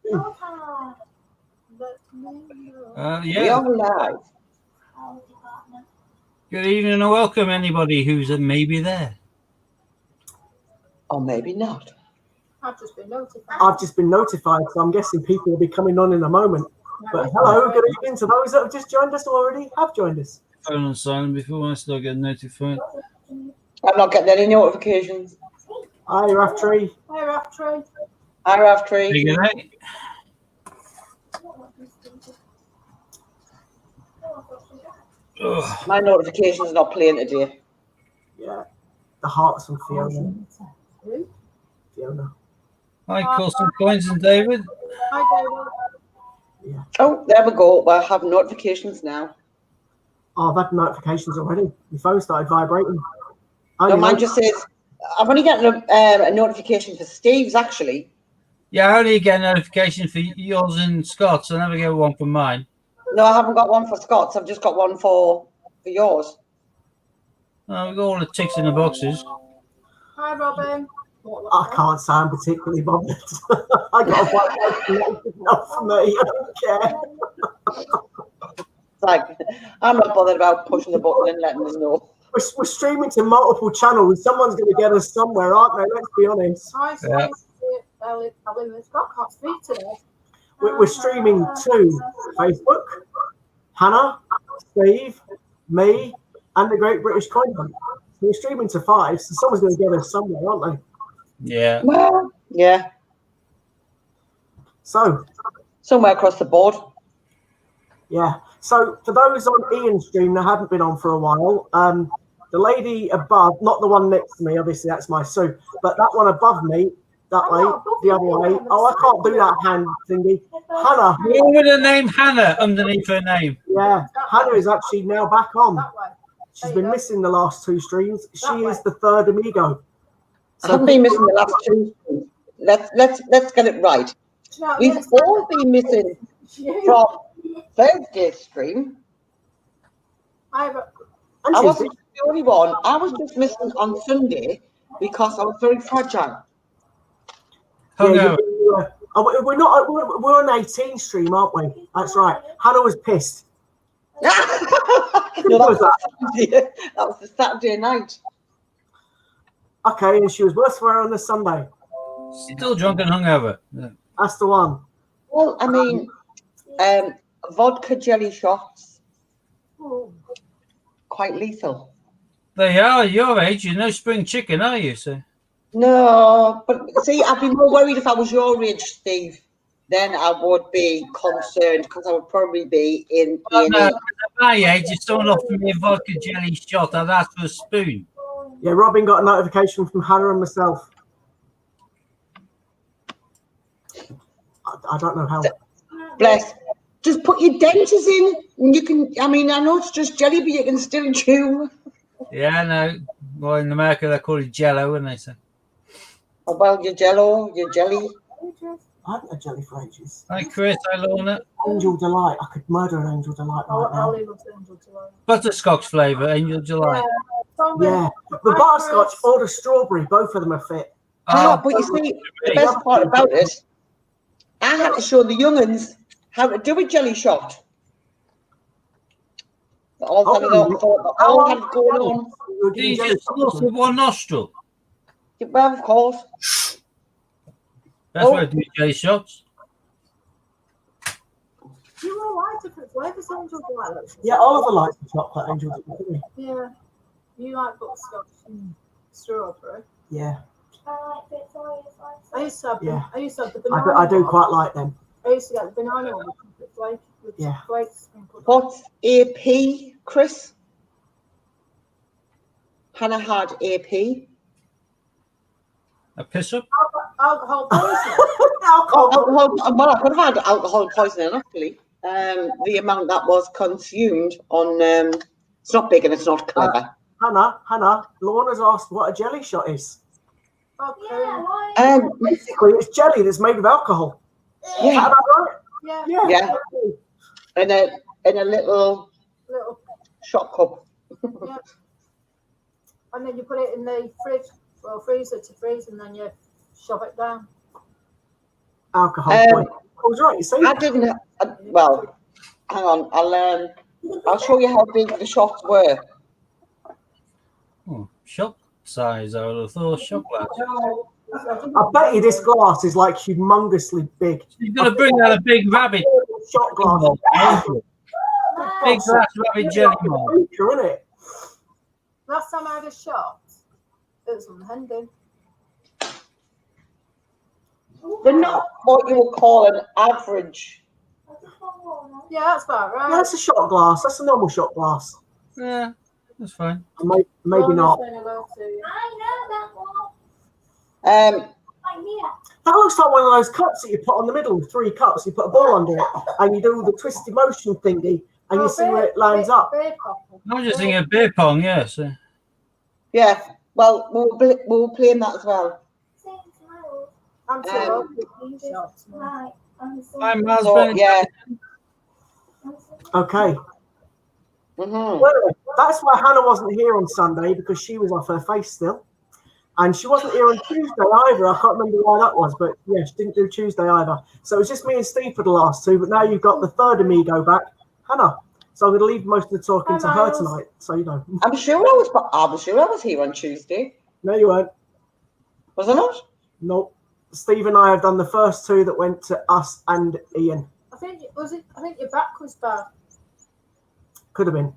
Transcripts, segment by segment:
We Yeah. are live. Good evening and welcome anybody who's maybe there. Or maybe not. I've just been notified, so I'm guessing people will be coming on in a moment. But hello, good evening to those that have just joined us or already have joined us. Phone on silent before I start getting notified. I'm not getting any notifications. Hi, Raftree. Hi, Raftree. Hi, Raftree. Good night. My notification's not playing today. Yeah, the hearts from Fiona. Fiona. Hi, Colson Coins and David. Hi, David. Yeah. Oh, there we go. We'll have notifications now. Oh, I've had notifications already. My phone started vibrating. No, mine just says, I've only got a notification for Steve's, actually. Yeah, I only get a notification for yours and Scott's. I never get one from mine. No, I haven't got one for Scott's. I've just got one for yours. Oh, we've got all the ticks in the boxes. Hi, Robin. I can't sound particularly bothered. I got a white enough for me. I don't care. It's like, I'm not bothered about pushing the button and letting us know. We're streaming to multiple channels. Someone's going to get us somewhere, aren't they? Let's be honest. Hi, Yeah. We're streaming to Facebook, Hannah, Steve, me, and the Great British Coin Hunt. So we're streaming to 5, so someone's going to get us somewhere, aren't they? Yeah. Well, yeah. So, somewhere across the board. Yeah. So for those on Ian's stream that haven't been on for a while, the lady above, not the one next to me, obviously that's my Sue, but that one above me, that way, the other way. Oh, I can't do that hand thingy. Hannah. With the name Hannah underneath her name. Yeah, Hannah is actually now back on. She's been missing the last 2 streams. She is the third amigo. I haven't been missing the last 2 streams. Let's get it right. We've all been missing from Thursday's stream. I wasn't the only one. I was just missing on Sunday because I was very fragile. Yeah, we're not. We're on 18 stream, aren't we? That's right. Hannah was pissed. No, that was the Saturday night. Okay, and she was worse for her on the Sunday. Still drunk and hungover. Yeah. That's the one. Well, I mean, vodka jelly shots, quite lethal. They are your age. You're no spring chicken, are you, sir? No, but see, I'd be more worried if I was your age, Steve. Then I would be concerned because I would probably be in. At my age, if someone offered me a vodka jelly shot, I'd ask for a spoon. Yeah, Robin got a notification from Hannah and myself. I don't know how. Bless. Just put your dentures in, and you can. I mean, I know it's just jelly, but you can still chew. Yeah, no. Well, in America, they call it Jello, wouldn't they, sir? Oh, well, your Jello, your jelly. I haven't had jelly for ages. Hi, Chris. Hi, Lorna. Angel Delight. I could murder an Angel Delight right now. Angel Delight. Butterscotch flavour, Angel Delight. Yeah, the butterscotch or the strawberry, both of them are fit. Oh, but you see, the best part about it, I had to show the young'uns how to do a jelly shot. They all had it going on. Do you just snort with one nostril? Well, of course. That's why I do jelly shots. You all like different flavours, Angel Delight. Yeah, Oliver likes the chocolate Angel Delight. Yeah. You like butterscotch and strawberry. Yeah. I used to have the I banana. do quite like them. I used to get the banana one with chocolate flakes sprinkled. What's AP, Chris? Hannah had AP. A piss up? Alcohol poisoning. Well, I could have had alcohol poisoning, actually. The amount that was consumed on, it's not big and it's not clever. Hannah, Lorna's asked what a jelly shot is. Okay. Basically, it's jelly that's made of alcohol. Yeah. Is that about right? Yeah. In a little shot cup. Yeah. And then you put it in the freezer to freeze, and then you shove it down. alcohol. I was right, you see. I didn't. Well, hang on. I'll show you how big the shots were. Shot size, I would have thought. Shot glass. I bet you this glass is like humongously big. You're going to bring out a big rabbit. Shot glass. Big glass rabbit jelly mold. Isn't it? Last time I had a shot, it was from Hendon. They're not what you would call an average. Yeah, that's about right. Yeah, that's a shot glass. That's a normal shot glass. Yeah, that's fine. Maybe not. That looks like one of those cups that you put on the middle, 3 cups. You put a ball under it, and you do the twisty motion thingy, and you see where it lines up. I'm just thinking of beer pong, yes. Yeah. Well, we'll play in that as well. I'm too old for these shots. I'm Miles So, Bennett. yeah. Okay. Mm-hmm. Well, that's why Hannah wasn't here on Sunday, because she was off her face still. And she wasn't here on Tuesday either. I can't remember why that was, but yeah, she didn't do Tuesday either. So it was just me and Steve for the last 2, but now you've got the third amigo back, Hannah. So I'm going to leave most of the talking to her tonight, so you know. I'm sure I was here on Tuesday. No, you weren't. Was I not? Nope. Steve and I have done the first 2 that went to us and Ian. I think your back was bad. Could have been.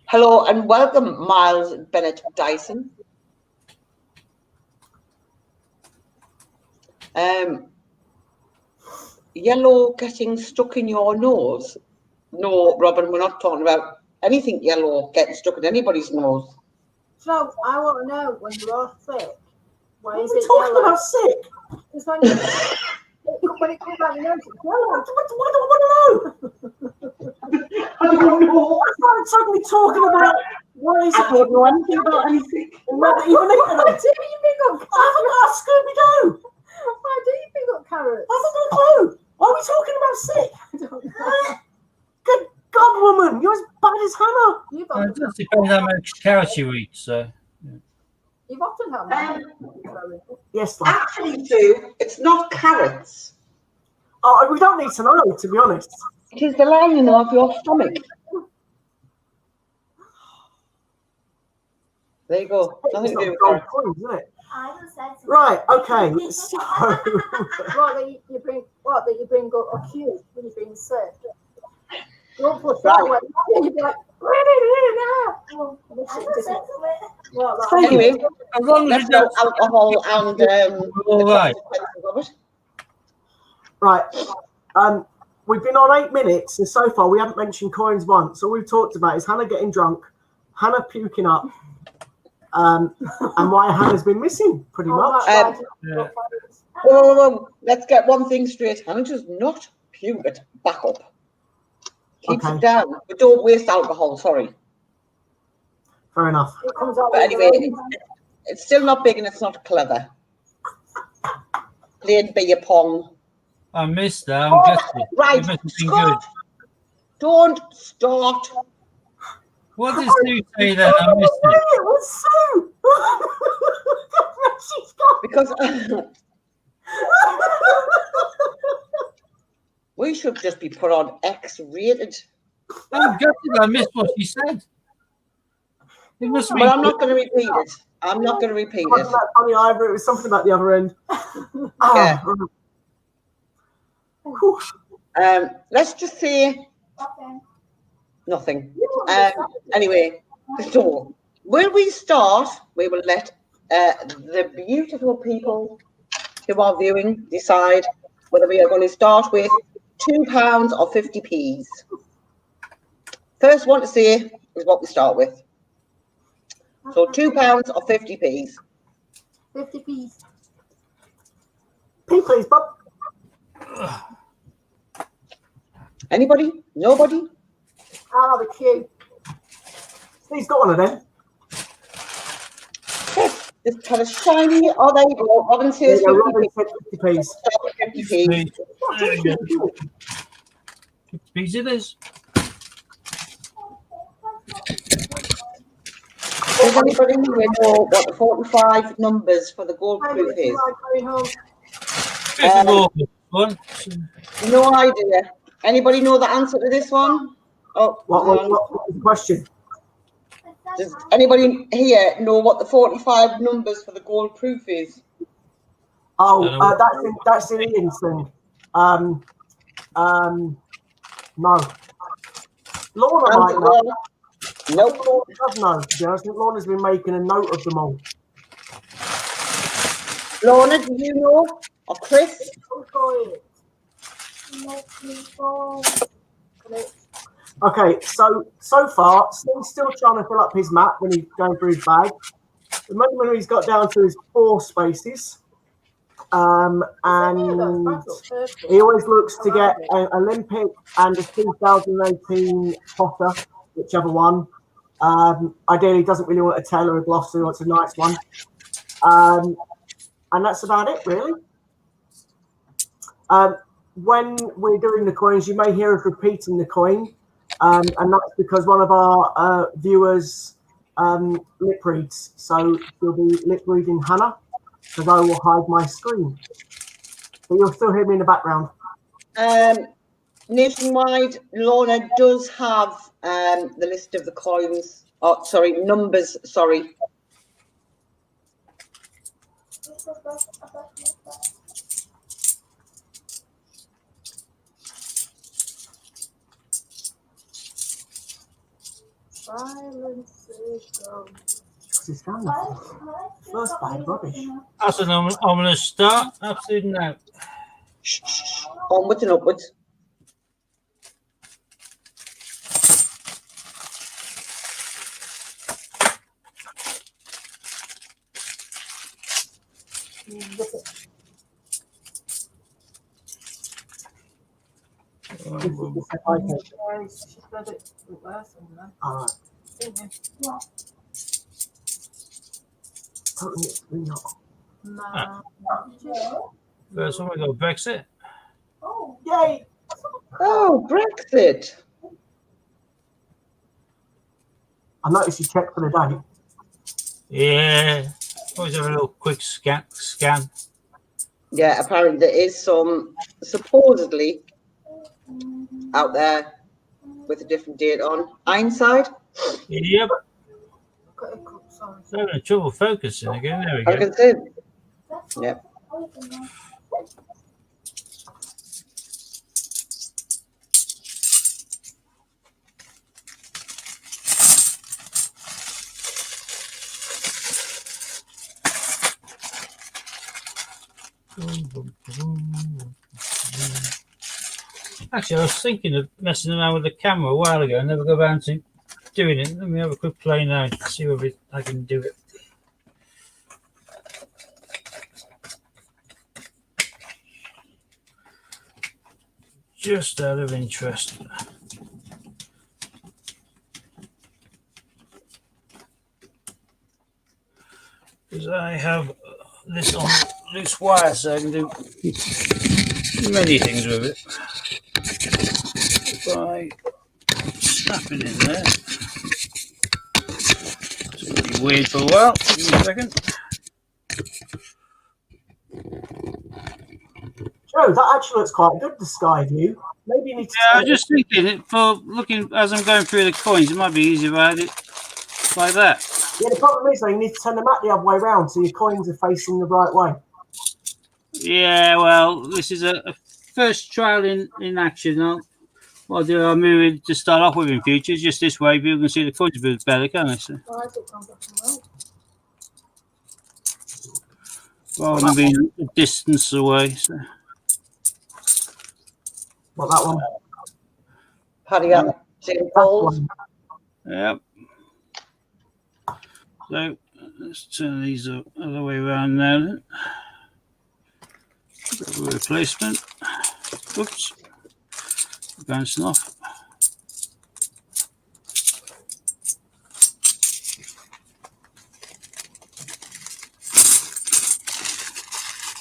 Hello and welcome, Miles Bennett Dyson. Yellow getting stuck in your nose? No, Robin, we're not talking about anything yellow getting stuck in anybody's nose. So I want to know, when you are sick, why is We're it talking yellow? about sick. Because when it comes out your nose, it's yellow. What do I want to know? I don't know. I started suddenly talking about why is it. I don't know anything about anything. Not even Why do you pick up I haven't got a Scooby-Doo. Why do you pick up carrots? I haven't got a clue. Why are we talking about sick? I don't know. Good God, woman, you're as bad as Hannah. You've It often, does depend how much carrots you eat, so. you've often had that. Yes, love. Actually, Sue, it's not carrots. Oh, we don't need to know, to be honest. It is the lining of your stomach. There you go. Nothing to do with Gold carrots. coins, isn't it? Right, okay. So, What that you bring up a cue when you're being sick. Don't push that way. You'd be like, where did it now? Anyway, As long as let's you go don't. alcohol and All right. right. We've been on 8 minutes, and so far we haven't mentioned coins once. All we've talked about is Hannah getting drunk, Hannah puking up, and why Hannah's been missing, pretty much. Yeah. Whoa. Let's get one thing straight. Hannah does not puke it back up. Keeps Okay. it down. But don't waste alcohol, sorry. Fair enough. But anyway, it's still not big and it's not clever. Playing beer pong. I missed that. I'm guessing. Right, It must have been good. Scott, don't start. What did Sue say then? I missed it. It was Sue. She's got. Because we should just be put on X-rated. I'm gutted. I missed what she said. It must be. But I'm not going to repeat it. I'm not going to repeat It wasn't it. that funny either. It was something about the other end. Yeah. Whew. Let's just say nothing. Anyway, so when we start, we will let the beautiful people who are viewing decide whether we are going to start with £2 or 50p's. First one to say is what we start with. So £2 or 50p's. 50p's. P, please, Bob. Anybody? Nobody? I'll have a cue. Steve's got one of them. Yes. Just tell us shiny. Oh, there you go. Robin There says you go, Robin 50p. said 50p's. Start with 50p's. There you go. 50p's it is. Does anybody know what the 45 numbers for the gold I proof would is? like going home. 5th of August one. No idea. Anybody know the answer to this one? Oh, What was the question? does anybody here know what the 45 numbers for the gold proof is? Oh, that's in Ian's thing. No. Lorna might know. Nope. Lorna does know. To be honest, I think Lorna's been making a note of them all. Lorna, do you know? Or Chris? Okay, so far, Steve's still trying to fill up his map when he's going through his bag. The moment he's got down to his 4 spaces. And he always looks to get an Olympic and a 2018 Potter, whichever one. Ideally, he doesn't really want a Taylor or a Gloucester, he wants a nice one. And that's about it, really. When we're doing the coins, you may hear us repeating the coin. And that's because one of our viewers lip reads. So you'll be lip reading Hannah, because I will hide my screen. But you'll still hear me in the background. Nationwide, Lorna does have the list of the coins. Oh, sorry, numbers, sorry. First bag rubbish. That's an ominous start. Absolutely no. Onwards and upwards. First one we got Brexit. Yay! Oh, Brexit. I noticed you checked for the date. Yeah. Always have a little quick scan. Yeah, apparently there is some supposedly out there with a different date on. Ironside? Yep. So having trouble focusing again. There we I go. can see. Yep. Actually, I was thinking of messing around with the camera a while ago and never go around to doing it. Let me have a quick play now and see whether I can do it. Just out of interest. Because I have this on loose wire, so I can do many things with it. By snapping in there. It's going to be weird for a while. Give me a second. Joe, that actually looks quite good, the sky view. Maybe you need to. Yeah, I was just thinking it for looking as I'm going through the coins. It might be easier if I had it like that. Yeah, the problem is though, you need to turn the mat the other way around so your coins are facing the right way. Yeah, well, this is a first trial in action. I'll do. I'll move it to start off with in future. Just this way, people can see the coins a bit better, can't they? So, rather than being a distance away. So. What, that one? Paddy up, St. Paul's. Yep. So let's turn these the other way around now. Then. Replacement. Oops. Bouncing off.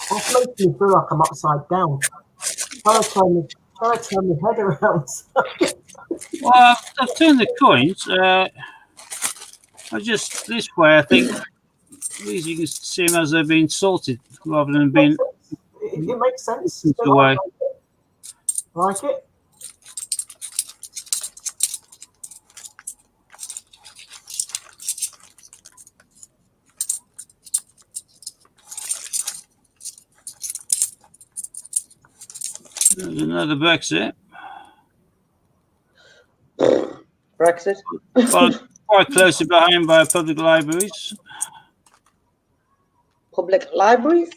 What's making me feel like I'm upside down? Trying to turn my head around. Well, I've turned the coins. I just this way. I think these you can see them as they're being salted rather than being. It makes sense. It's the way. Like it? There's another Brexit. Brexit. Quite closely behind by public libraries. Public libraries.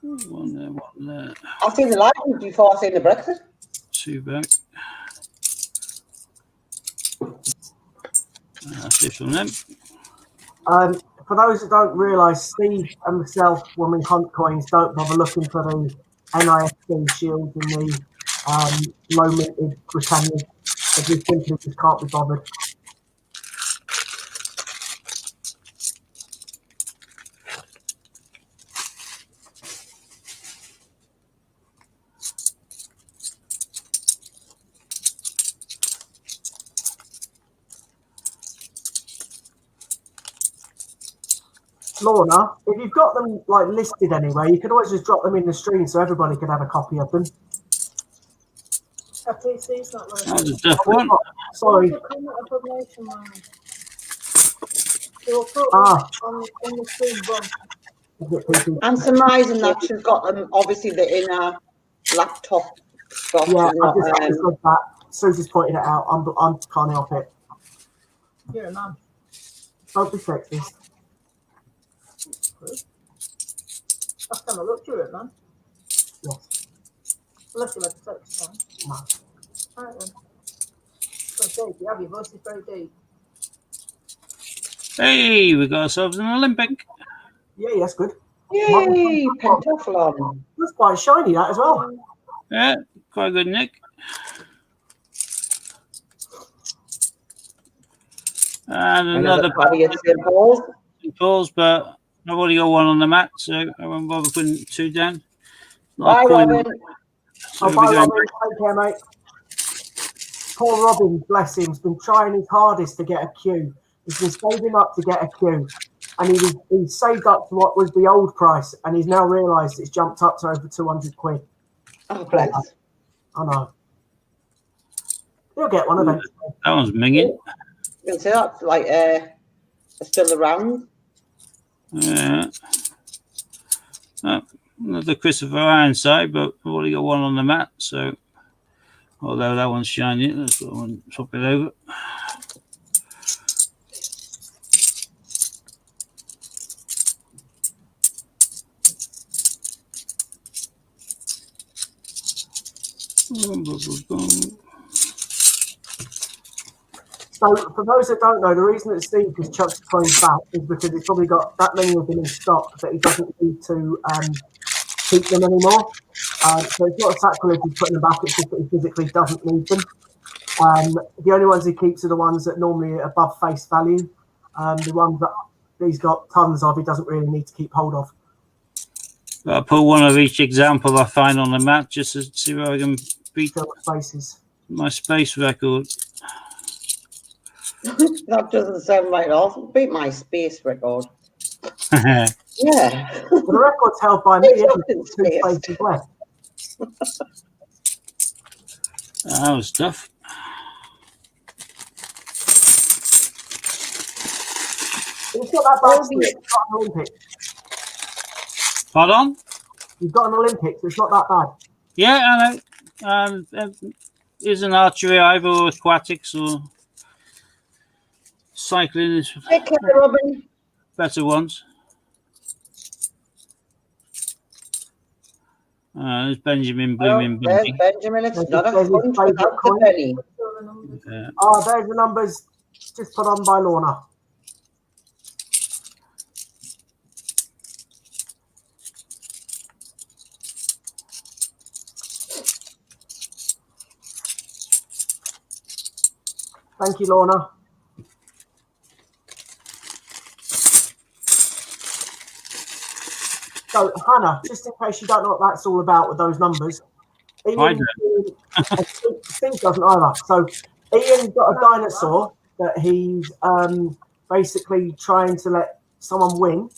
One there. I've seen the libraries before I've seen the Brexit. Two back. That's it from them. For those that don't realise, Steve and myself, when we hunt coins, don't bother looking for the NISC shields and the low minted Britannia. As we simply just can't be bothered. Lorna, if you've got them like listed anywhere, you could always just drop them in the stream so everybody could have a copy of them. FTC's not like That was a tough one. Sorry. On the stream, one. I'm surmising that she's got them, obviously, the inner laptop stuff. Yeah, and not, I just read that. Susie's pointed it out. I can't help it. You're a man. Don't be sexist. Last time I looked at it, man. Yes. Unless you had sex time. No. Alright then. Very deep. You have your voice is very deep. Hey, we got ourselves an Olympic. Yeah, that's good. Yay, pentathlon. That's quite shiny, that as well. Yeah, quite good, Nick. And another party at St. Paul's. Paul's, but I've already got one on the mat, so I won't bother putting two down. Bye, Robin. So Bye, Robin. Take care, mate. Poor Robin, bless him, has been trying his hardest to get a queue. He's been saving up to get a queue. And he saved up to what was the old price, and he's now realised it's jumped up to over 200 quid. Oh, bless. I know. He'll get one eventually. that one's minging. You can say that's like still around. Yeah. Oh, another Christopher Ironside, but I've already got one on the mat, so although that one's shiny, let's go and swap it over. So, for those that don't know, the reason that Steve has chucked the coins back is because he's probably got that many of them in stock that he doesn't need to keep them anymore. So it's not a sacrilege he's putting them back, it's just that he physically doesn't need them. The only ones he keeps are the ones that normally are above face value. The ones that he's got tons of, he doesn't really need to keep hold of. I'll put one of each example I find on the mat just to see where I can beat Spaces. my space record. That doesn't sound right at all. Beat my space record. That Yeah. Well, the record's held by me. It's It's not in 2 space. spaces left. was tough. It's not that bad. Steve. You've got an Olympics. Pardon? You've got an Olympics. It's not that bad. Yeah, I know. Isn't archery either, or aquatics or cycling is Take care, Robin. better ones. There's Benjamin blooming There's Bunty. Benjamin. It's not a There's his hunt favourite without the coin. penny. Yeah. Oh, there's the numbers just put on by Lorna. Thank you, Lorna. So, Hannah, just in case you don't know what that's all about with those numbers, I Steve doesn't either. So, Ian's got a dinosaur that he's basically trying to let someone win,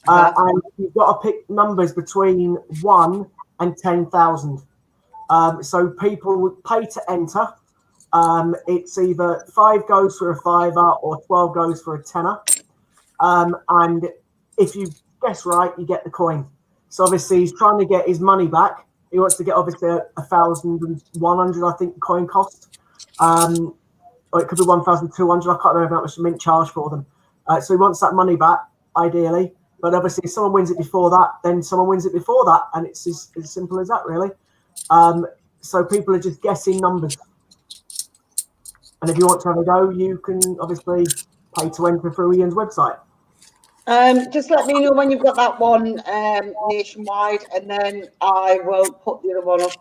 And you've got to pick numbers between 1 and 10,000. So people would pay to enter. It's either 5 goes for a £5 or 12 goes for a tenner. And if you guess right, you get the coin. So obviously he's trying to get his money back. He wants to get obviously 1,100, I think, the coin cost. Or it could be 1,200. I can't remember how much the mint charge for them. So he wants that money back, ideally. But obviously, if someone wins it before that, then someone wins it before that, and it's as simple as that, really. So people are just guessing numbers. And if you want to have a go, you can obviously pay to enter through Ian's website. Just let me know when you've got that one nationwide, and then I will put the other one up.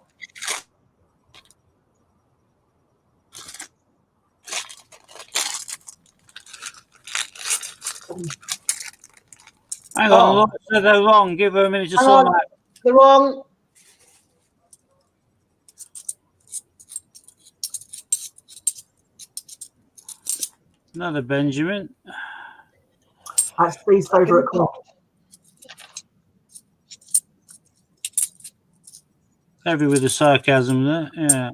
Hang on, look, so they're wrong. Give her a minute to sort out. They're wrong. Another Benjamin. That's Steve's favourite club. Heavy with the sarcasm there. Yeah.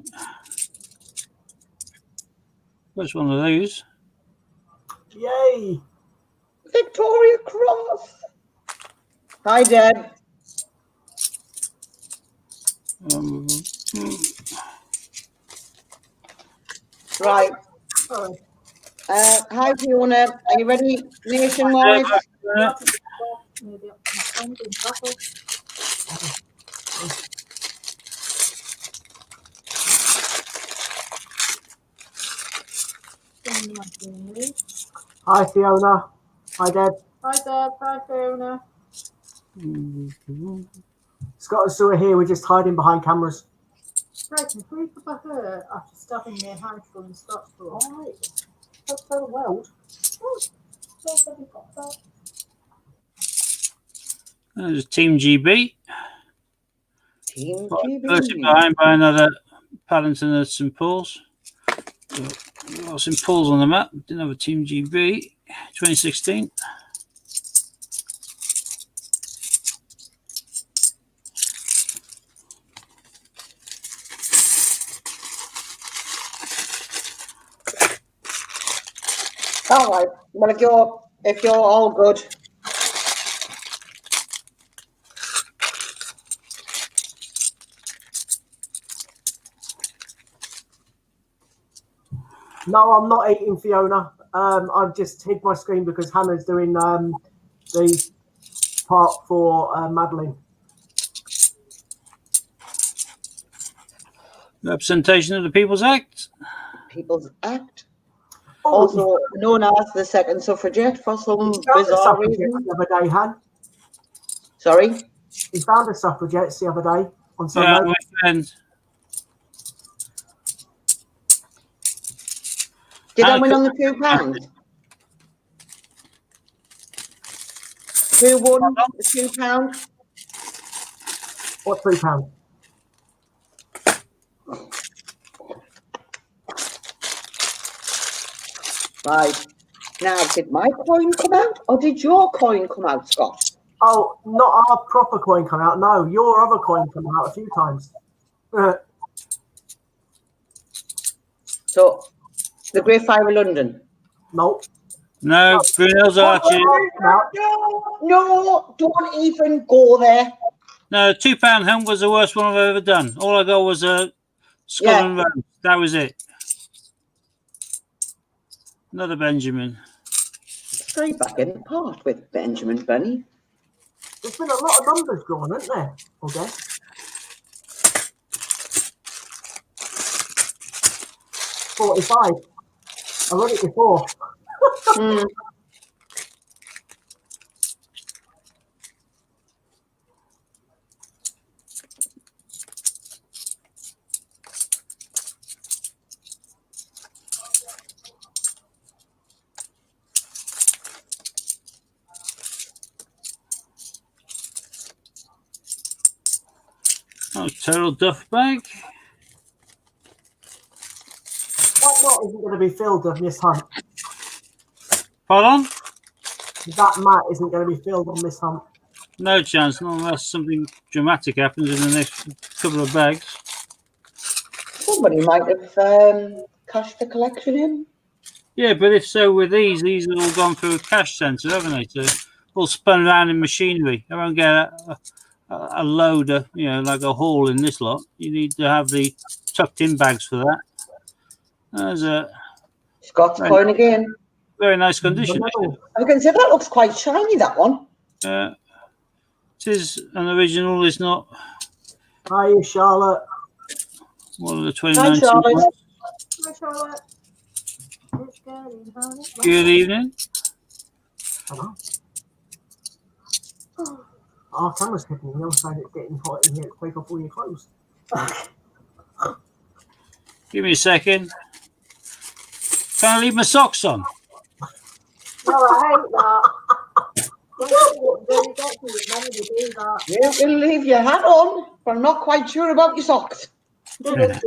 Which one of these? Yay! Victoria Cross. Hi, Deb. Right. Hi, Fiona. Are you ready? Nationwide. Hi, Fiona. Hi, Deb. Hi, Deb. Hi, Fiona. Scott and Sue are here. We're just hiding behind cameras. Right, and who could I hurt after stabbing their house from Scottsboro? All right. That's so well. There's Team GB. Team First behind by another Paddington at St Paul's. St Paul's on the map. Didn't have a Team GB. 2016. All right. Well, if you're all good. No, I'm not eating, Fiona. I've just hid my screen because Hannah's doing the part for Madeline. Representation of the People's Act. People's Act. Oh, Also known as the second suffragette for some bizarre reason. The other day, Han. Sorry? He found a suffragettes the other day on Sunday. Yeah, weekend. Did I win on the £2? Who won the £2? What £3? Right. Now, did my coin come out or did your coin come out, Scott? Oh, not our proper coin come out. No, your other coin come out a few times. So, the Great Fire of London. Nope. No, Brunel's Archie. No, don't even go there. No, £2 home was the worst one I've ever done. All I got was a Scotland Road. That was it. Another Benjamin. Straight back in the part with Benjamin Bunny. There's been a lot of numbers drawn, isn't there? Okay. $45. I read it before. Oh, total duff bag. That lot isn't going to be filled of Miss Hunt. Pardon? that mat isn't going to be filled on this hunt. No chance, not unless something dramatic happens in the next couple of bags. Somebody might have cashed the collection in. Yeah, but if so, with these have all gone through a cash centre, haven't they? So all spun around in machinery. I won't get a loader, like a haul in this lot. You need to have the tucked in bags for that. There's a Scott's coin again. very nice condition. I can say that looks quite shiny, that one. It is an original, it's not Hi, Charlotte. one of the Hi, 2019 Charlotte. ones. Hi, Charlotte. It's going, honey. Good evening. Hello. Our camera's kicking in. You're saying it's getting hot in here to take off all your clothes. Give me a second. Can I leave my socks on? No, I hate that. You can leave your hat on, but I'm not quite sure about your socks. If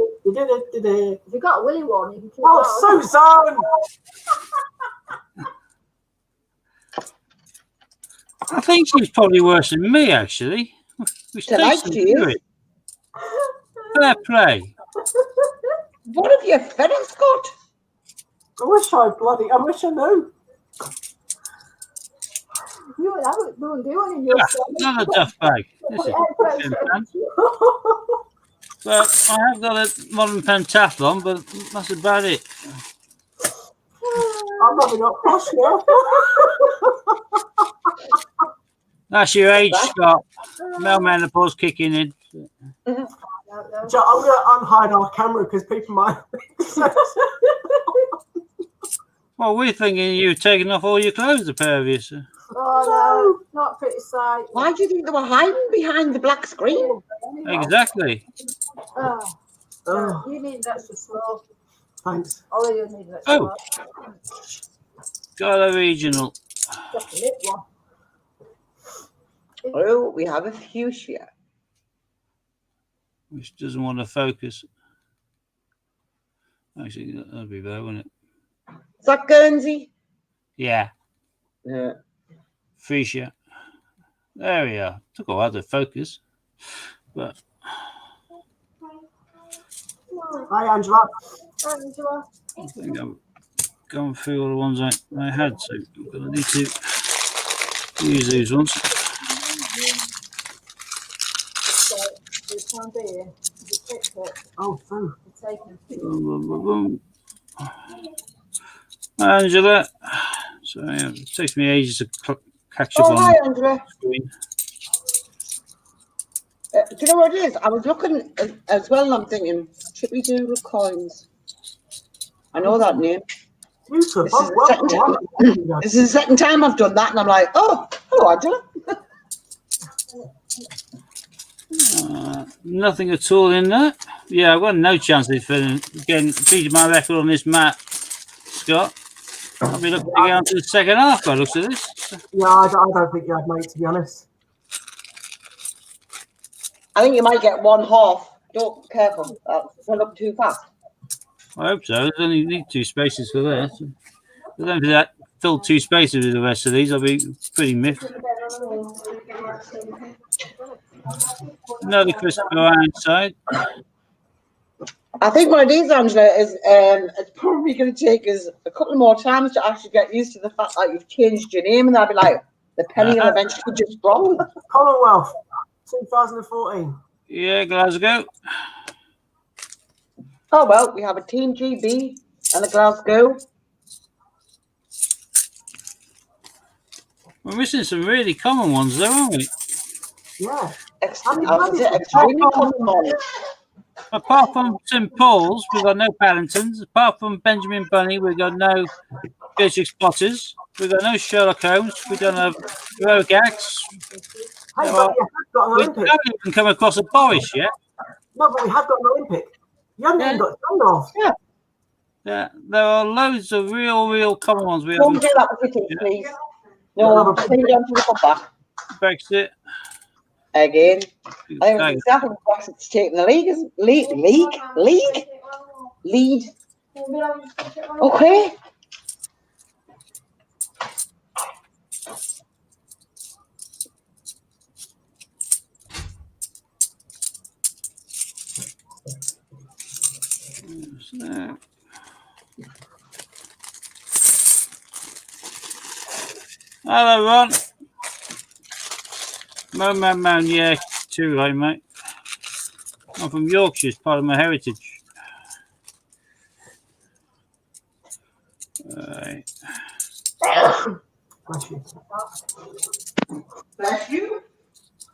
you got a willy one, you can keep Oh, that. Susan! I think she's probably worse than me, actually. Which Tonight takes some she is. spirit. Fair play. What have you fed her, Scott? I wish I knew. You wouldn't do any of your stuff. Another duff bag. This is but I have got a modern pentathlon, but that's about it. I'm having a posh now. That's your age, Scott. Male menopause kicking in. I'm going to unhide our camera because people might. Well, we're thinking you've taken off all your clothes, a pair of you. So. Oh, no, not pretty sight. Why do you think they were hiding behind the black screen? Exactly. Oh, you need an extra slow. Thanks. Oh, you need an extra Got a regional. Just a little one. Oh, we have a fuchsia. Which doesn't want to focus. Actually, that'd be better, wouldn't it? Is that Guernsey? Yeah. Yeah. Fuchsia. There we are. Took a while to focus. But Hi, Angela. Angela. I think I've gone through all the ones I had, so I'm going to need to use these ones. So, this one there, you picked it, Oh, thanks. you're taking it. Angela. Sorry, it takes me ages to catch up Oh, on hi, Angela. the screen. Do you know what it is? I was looking as well, and I'm thinking, Chippy Doodle Coins. I know that name. YouTube. This is the second time I've done that, and I'm like, oh, hello, Angela. Nothing at all in that. Yeah, I've got no chance of getting beating my record on this mat, Scott. I'll be looking to get on to the second half by the looks of this. Yeah, I don't think you had, mate, to be honest. I think you might get one half. Don't careful. Fill up too fast. I hope so. There's only need 2 spaces for that. So if I don't think that fill 2 spaces with the rest of these, I'll be pretty miffed. Another Christopher Ironside. I think what it is, Angela, is it's probably going to take us a couple more times to actually get used to the fact that you've changed your name, and I'll be like, the penny will eventually just drop. Commonwealth, 2014. Yeah, Glasgow. Oh, well, we have a Team GB and a Glasgow. We're missing some really common ones, though, aren't we? Yeah. Extremely common one. Apart from St Paul's, we've got no Paddingtons. Apart from Benjamin Bunny, we've got no Beatrix Potters. We've got no Sherlock Holmes. We don't have Rogax. Hey, but you have got an We Olympic. haven't even come across a Boris yet. No, but we have got an Olympic. You haven't even got Gandalf. Yeah, there are loads of real common ones. We Don't haven't. do that with it, please. No, take it down to the back. Brexit. Again. I think it's exactly what Brexit's taking the lead. Lead. Okay. So, hello, Ron. Man, yeah, too right, mate. I'm from Yorkshire, it's part of my heritage. Right. Bless you. Bless you.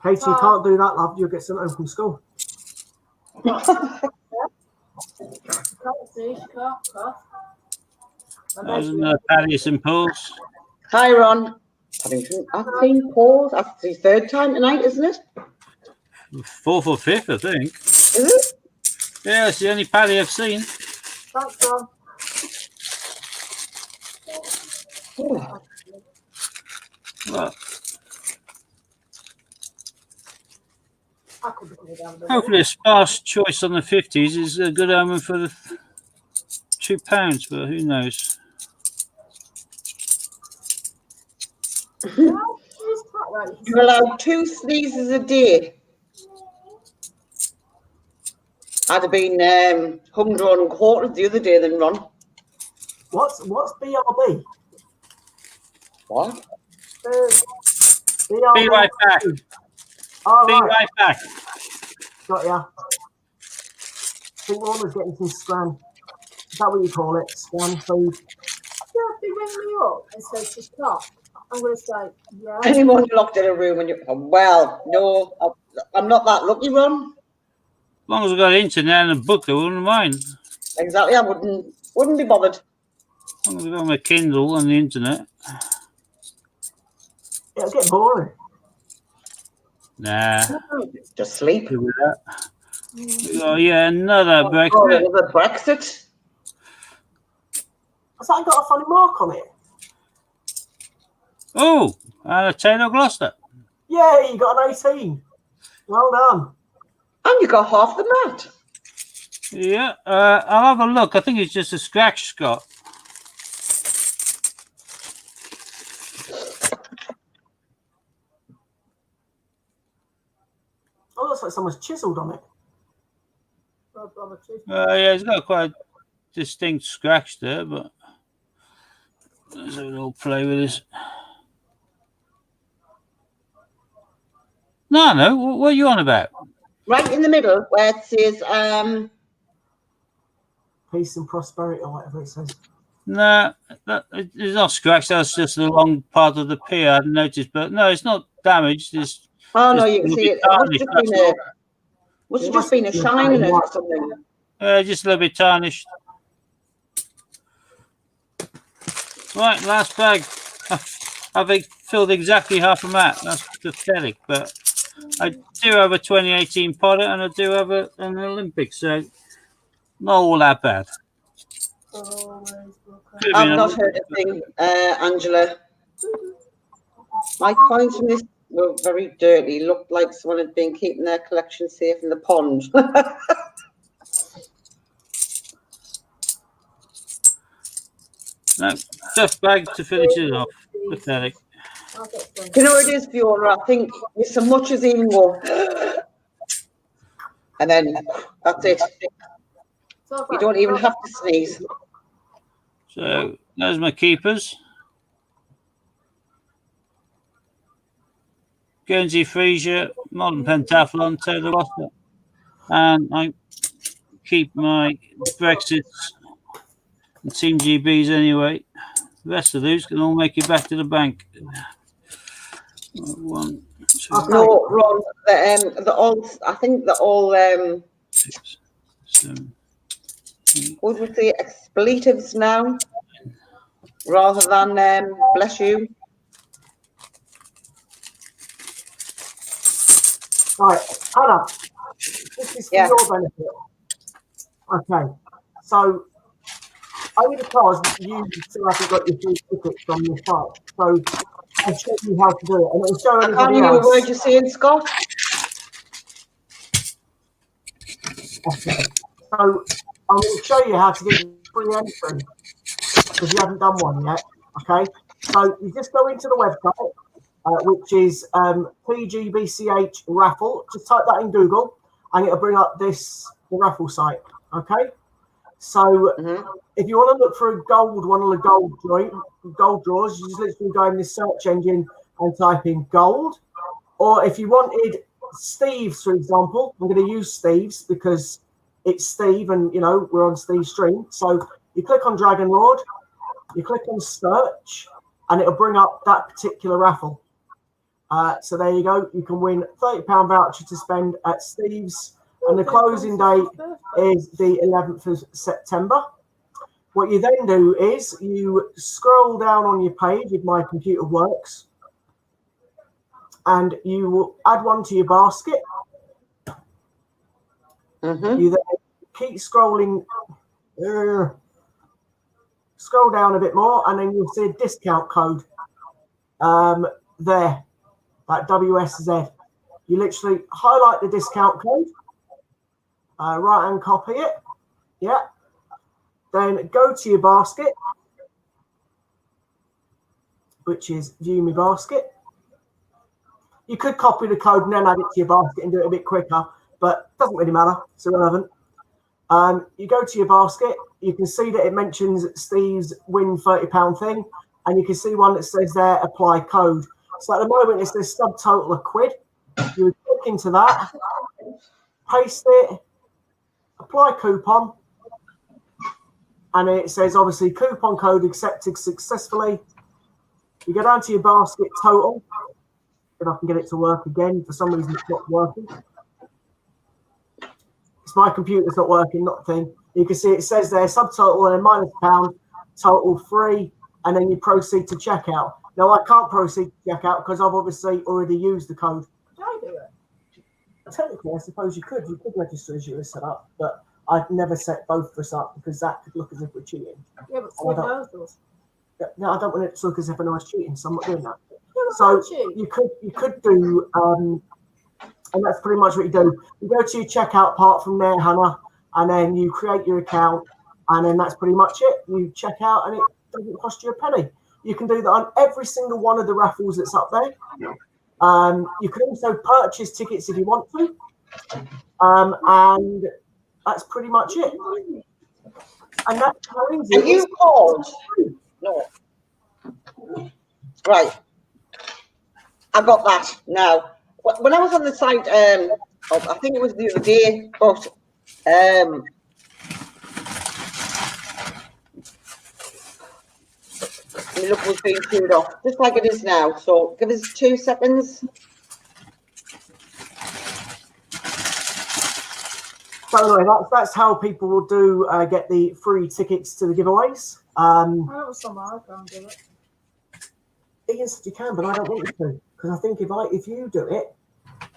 Katie, you can't do that, love. You'll get sent home from school. Can't see, she can't cough. There's another Paddy St Paul's. Hi, Ron. I've seen Paul's. That's the third time tonight, isn't it? Fourth or fifth, I think. Is it? Yeah, it's the only Paddy I've seen. Thanks, Ron. Oh, Well, I could be coming down the hopefully a sparse choice on the 50s is a good omen for the £2, but who knows? No, she's quite right. you're allowed 2 sneezes a day. I'd have been humdrum and quartered the other day than Ron. What's BRB? What? BRB. Be right back. Oh, Be right. right back. Got ya. I think Lorna's getting some scran. Is that what you call it? Scran food? If they ring me up and say she's coughed, I'm going to say, yeah. Anyone locked in a room and you, well, no, I'm not that lucky, Ron. As long as I've got internet and a book, I wouldn't mind. Exactly, I wouldn't be bothered. As long as I've got my Kindle and the internet. It'll get boring. Nah, Just sleep. good with that. Oh, yeah, another Oh, Brexit. another Brexit. Has that got a funny mark on it? Oh, and a Taylor Gloucester. Yeah, you got an 18. Well done. And you got half the mat. Yeah, I'll have a look. I think it's just a scratch, Scott. Oh, looks like someone's chiseled on it. Yeah, it's got quite a distinct scratch there, but let's have a little play with this. No, what are you on about? Right in the middle where it says, Peace and prosperity, or whatever it says. No, it's not scratched. That's just the long part of the P. I hadn't noticed, but no, it's not damaged. It's oh no, just you can a see little it. bit It tarnished, must have just been a shine in it or something. just a little bit tarnished. Right, last bag. I've filled exactly half a mat. That's pathetic, but I do have a 2018 Potter and I do have an Olympic, so not all that bad. I've not heard a thing, Angela. My coins from this were very dirty. Looked like someone had been keeping their collection safe in the pond. No, tough bag to finish it off. Pathetic. You know what it is, Fiona? I think with so much as even go, and then that's it. You don't even have to sneeze. So there's my keepers. Guernsey Frasier, Modern Pentathlon, Taylor Gloucester. And I keep my Brexits and Team GBs anyway. The rest of those can all make it back to the bank. 1, 2, No, Ron. The all. I think they're all. 6, 7, 8. What would we say? Expletives now, rather than bless you. Right, Hannah, this is for Yeah. your benefit. Okay, so only because you still haven't got your free tickets from your site, so I'll show you how to do it, and it'll show I can't anybody hear a else. word you're saying, Scott. Okay. So I'm going to show you how to get free entry because you haven't done one yet. Okay. So you just go into the website, which is PGBCH raffle. Just type that in Google, and it'll bring up the raffle site. Okay. So if you want to look for one of the gold draws, you just literally go in this search engine and type in gold. Or if you wanted Steve's, for example, I'm going to use Steve's because it's Steve, and we're on Steve's stream. So you click on Dragon Lord, you click on search, and it'll bring up that particular raffle. So there you go. You can win £30 voucher to spend at Steve's, and the closing date is the 11th of September. What you then do is you scroll down on your page if my computer works, and you will add one to your basket. You then keep scrolling, scroll down a bit more, and then you'll see a discount code there, like WSZ. You literally highlight the discount code, right and copy it. Yeah. Then go to your basket, which is view my basket. You could copy the code and then add it to your basket and do it a bit quicker, but it doesn't really matter. It's irrelevant. You go to your basket. You can see that it mentions Steve's win £30 thing, and you can see one that says there, apply code. So at the moment, it's this subtotal of £1. You would click into that, paste it, apply coupon, and it says, obviously, coupon code accepted successfully. You go down to your basket total. If I can get it to work again. For some reason, it's not working. It's my computer's not working, not the thing. You can see it says there, subtotal and then £-, total free, and then you proceed to checkout. Now, I can't proceed to checkout because I've obviously already used the code. Did I do it? Technically, I suppose you could. You could register as you were set up, but I'd never set both of us up because that could look as if we're cheating. Yeah, but Steve knows those. No, I don't want it to look as if I know I was cheating, so I'm not doing that. Yeah, so you could do, and that's pretty much what you do. You go to your checkout part from there, Hannah, and then you create your account, and then that's pretty much it. You check out, and it doesn't cost you a penny. You can do that on every single one of the raffles that's up there. You can also purchase tickets if you want to, and that's pretty much it. And that's crazy. Are you called? No. Right. I got that now. When I was on the site, I think it was the other day, but the look was being turned off, just like it is now. So give us 2 seconds. So anyway, that's how people will do get the free tickets to the giveaways. I know somehow I can't do it. Yes, you can, but I don't want you to, because I think if you do it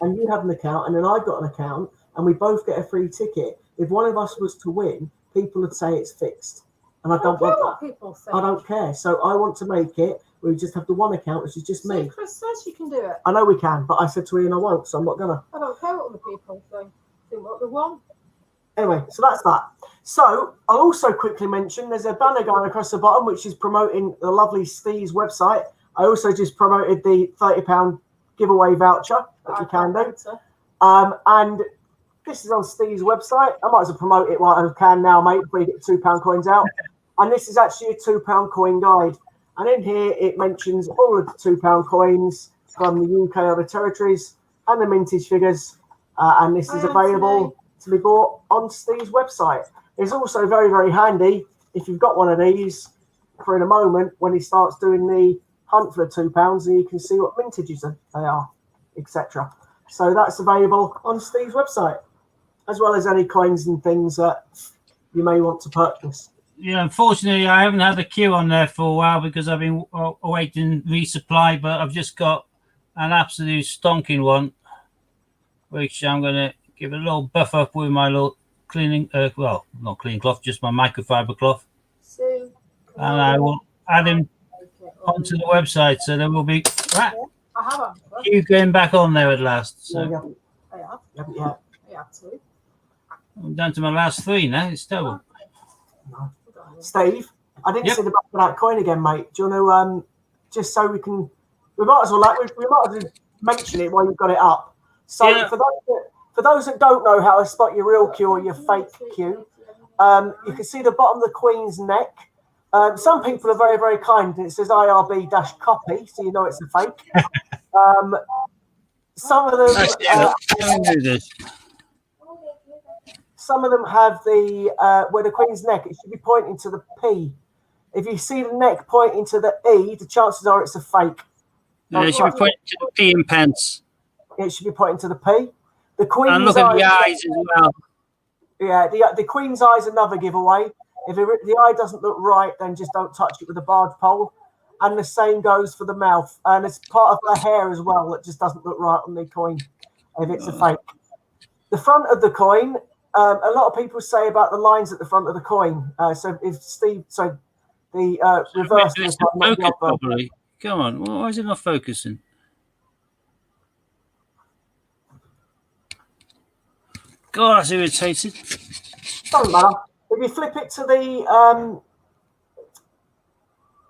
and you have an account and then I've got an account and we both get a free ticket, if one of us was to win, people would say it's fixed, and I don't want that. People say. I don't care. So I want to make it where we just have the one account, which is just me. Chris says you can do it. I know we can, but I said to Ian I won't, so I'm not gonna. I don't care what the people think. Think what they want. Anyway, so that's that. So I'll also quickly mention there's a banner going across the bottom which is promoting the lovely Steve's website. I also just promoted the £30 giveaway voucher that you can do. And this is on Steve's website. I might as well promote it while I can now, mate, before you get £2 coins out. And this is actually a £2 coin guide. And in here it mentions all of the £2 coins from the UK other territories and the mintage figures. And this is available to be bought on Steve's website. It's also very, very handy if you've got one of these for in a moment when he starts doing the hunt for the £2 and you can see what mintages they are, etc. So that's available on Steve's website, as well as any coins and things that you may want to purchase. Yeah, unfortunately, I haven't had a queue on there for a while because I've been awaiting resupply, but I've just got an absolute stonking one, which I'm going to give a little buff up with my little cleaning, well, not cleaning cloth, just my microfiber cloth. So, and I will add him onto the website, so there will be queue going back on there at last. So I have. Yeah. I have to. I'm down to my last 3 now. It's terrible. Steve, I didn't see the back of that coin again, mate. Do you want just so we might as well mention it while you've got it up. So Yeah. for those that don't know how to spot your real queue or your fake queue, you can see the bottom of the Queen's neck. Some people are very, very kind, and it says IRB-copy, so you know it's a fake. Some of them, some of them have the where the Queen's neck. It should be pointing to the P. If you see the neck pointing to the E, the chances are it's a fake. Yeah, it should be pointing to the P and pence. It should be pointing to the P. The Queen's And look at the eyes as well. Yeah, the Queen's eye is another giveaway. If the eye doesn't look right, then just don't touch it with a barge pole. And the same goes for the mouth. And it's part of the hair as well that just doesn't look right on the coin if it's a fake. The front of the coin, a lot of people say about the lines at the front of the coin. So if Steve, so the reverse is not the properly. Come on, why is it not focusing? God, that's irritated. Doesn't matter. If you flip it to the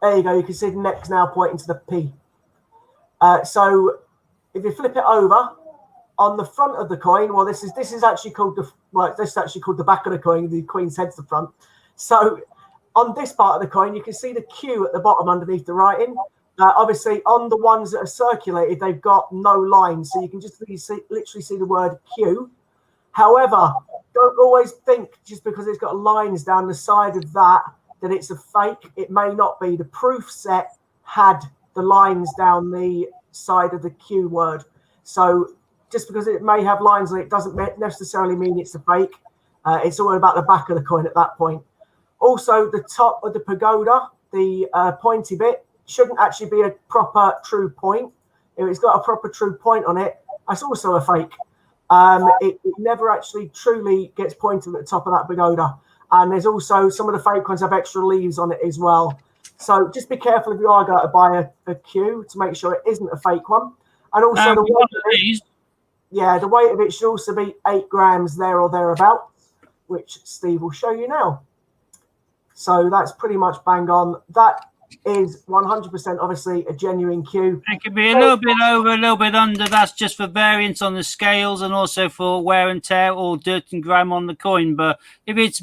there you go. You can see the neck's now pointing to the P. So if you flip it over on the front of the coin, well, this is actually called the back of the coin. The Queen's head's the front. So on this part of the coin, you can see the Q at the bottom underneath the writing. Obviously, on the ones that are circulated, they've got no lines, so you can just literally see the word Q. However, don't always think just because it's got lines down the side of that it's a fake. It may not be. The proof set had the lines down the side of the Q word. So just because it may have lines on it doesn't necessarily mean it's a fake. It's all about the back of the coin at that point. Also, the top of the pagoda, the pointy bit, shouldn't actually be a proper true point. If it's got a proper true point on it, that's also a fake. It never actually truly gets pointed at the top of that pagoda. And there's also some of the fake ones have extra leaves on it as well. So just be careful if you are going to buy a Q to make sure it isn't a fake one. And also the weight of it should also be 8 grams there or thereabouts, which Steve will show you now. So that's pretty much bang on. That is 100% obviously a genuine Q. It could be a little bit over, a little bit under. That's just for variance on the scales and also for wear and tear or dirt and grime on the coin. But if it's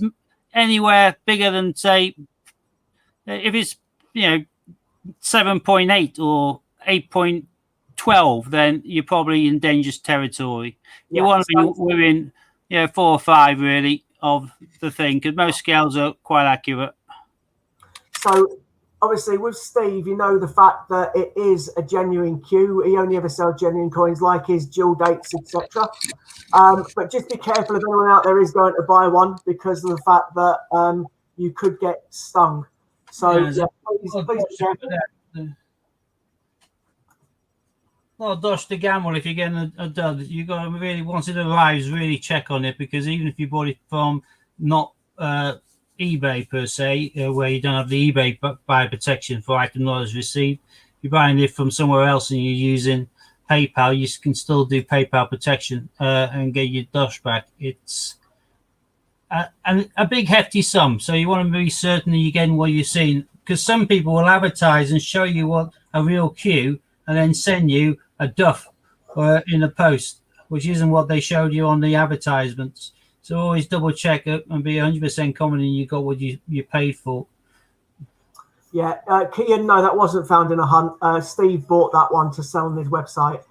anywhere bigger than, say, if it's 7.8 or 8.12, then you're probably in dangerous territory. You want to be within 4 or 5 really of the thing, because most scales are quite accurate. So obviously with Steve, you know the fact that it is a genuine Q. He only ever sells genuine coins like his dual dates, etc. But just be careful if anyone out there is going to buy one because of the fact that you could get stung. So please be careful. Well, dodge the gamble if you're getting a dud. You got to really, once it arrives, really check on it, because even if you bought it from not eBay per se, where you don't have the eBay buyer protection for item not as received, you're buying it from somewhere else and you're using PayPal, you can still do PayPal protection and get your dosh back. It's a big hefty sum, so you want to be certain that you're getting what you're seeing, because some people will advertise and show you what a real Q and then send you a duff in a post, which isn't what they showed you on the advertisements. So always double check it and be 100% confident you got what you paid for. Yeah, Kian, no, that wasn't found in a hunt. Steve bought that one to sell on his website.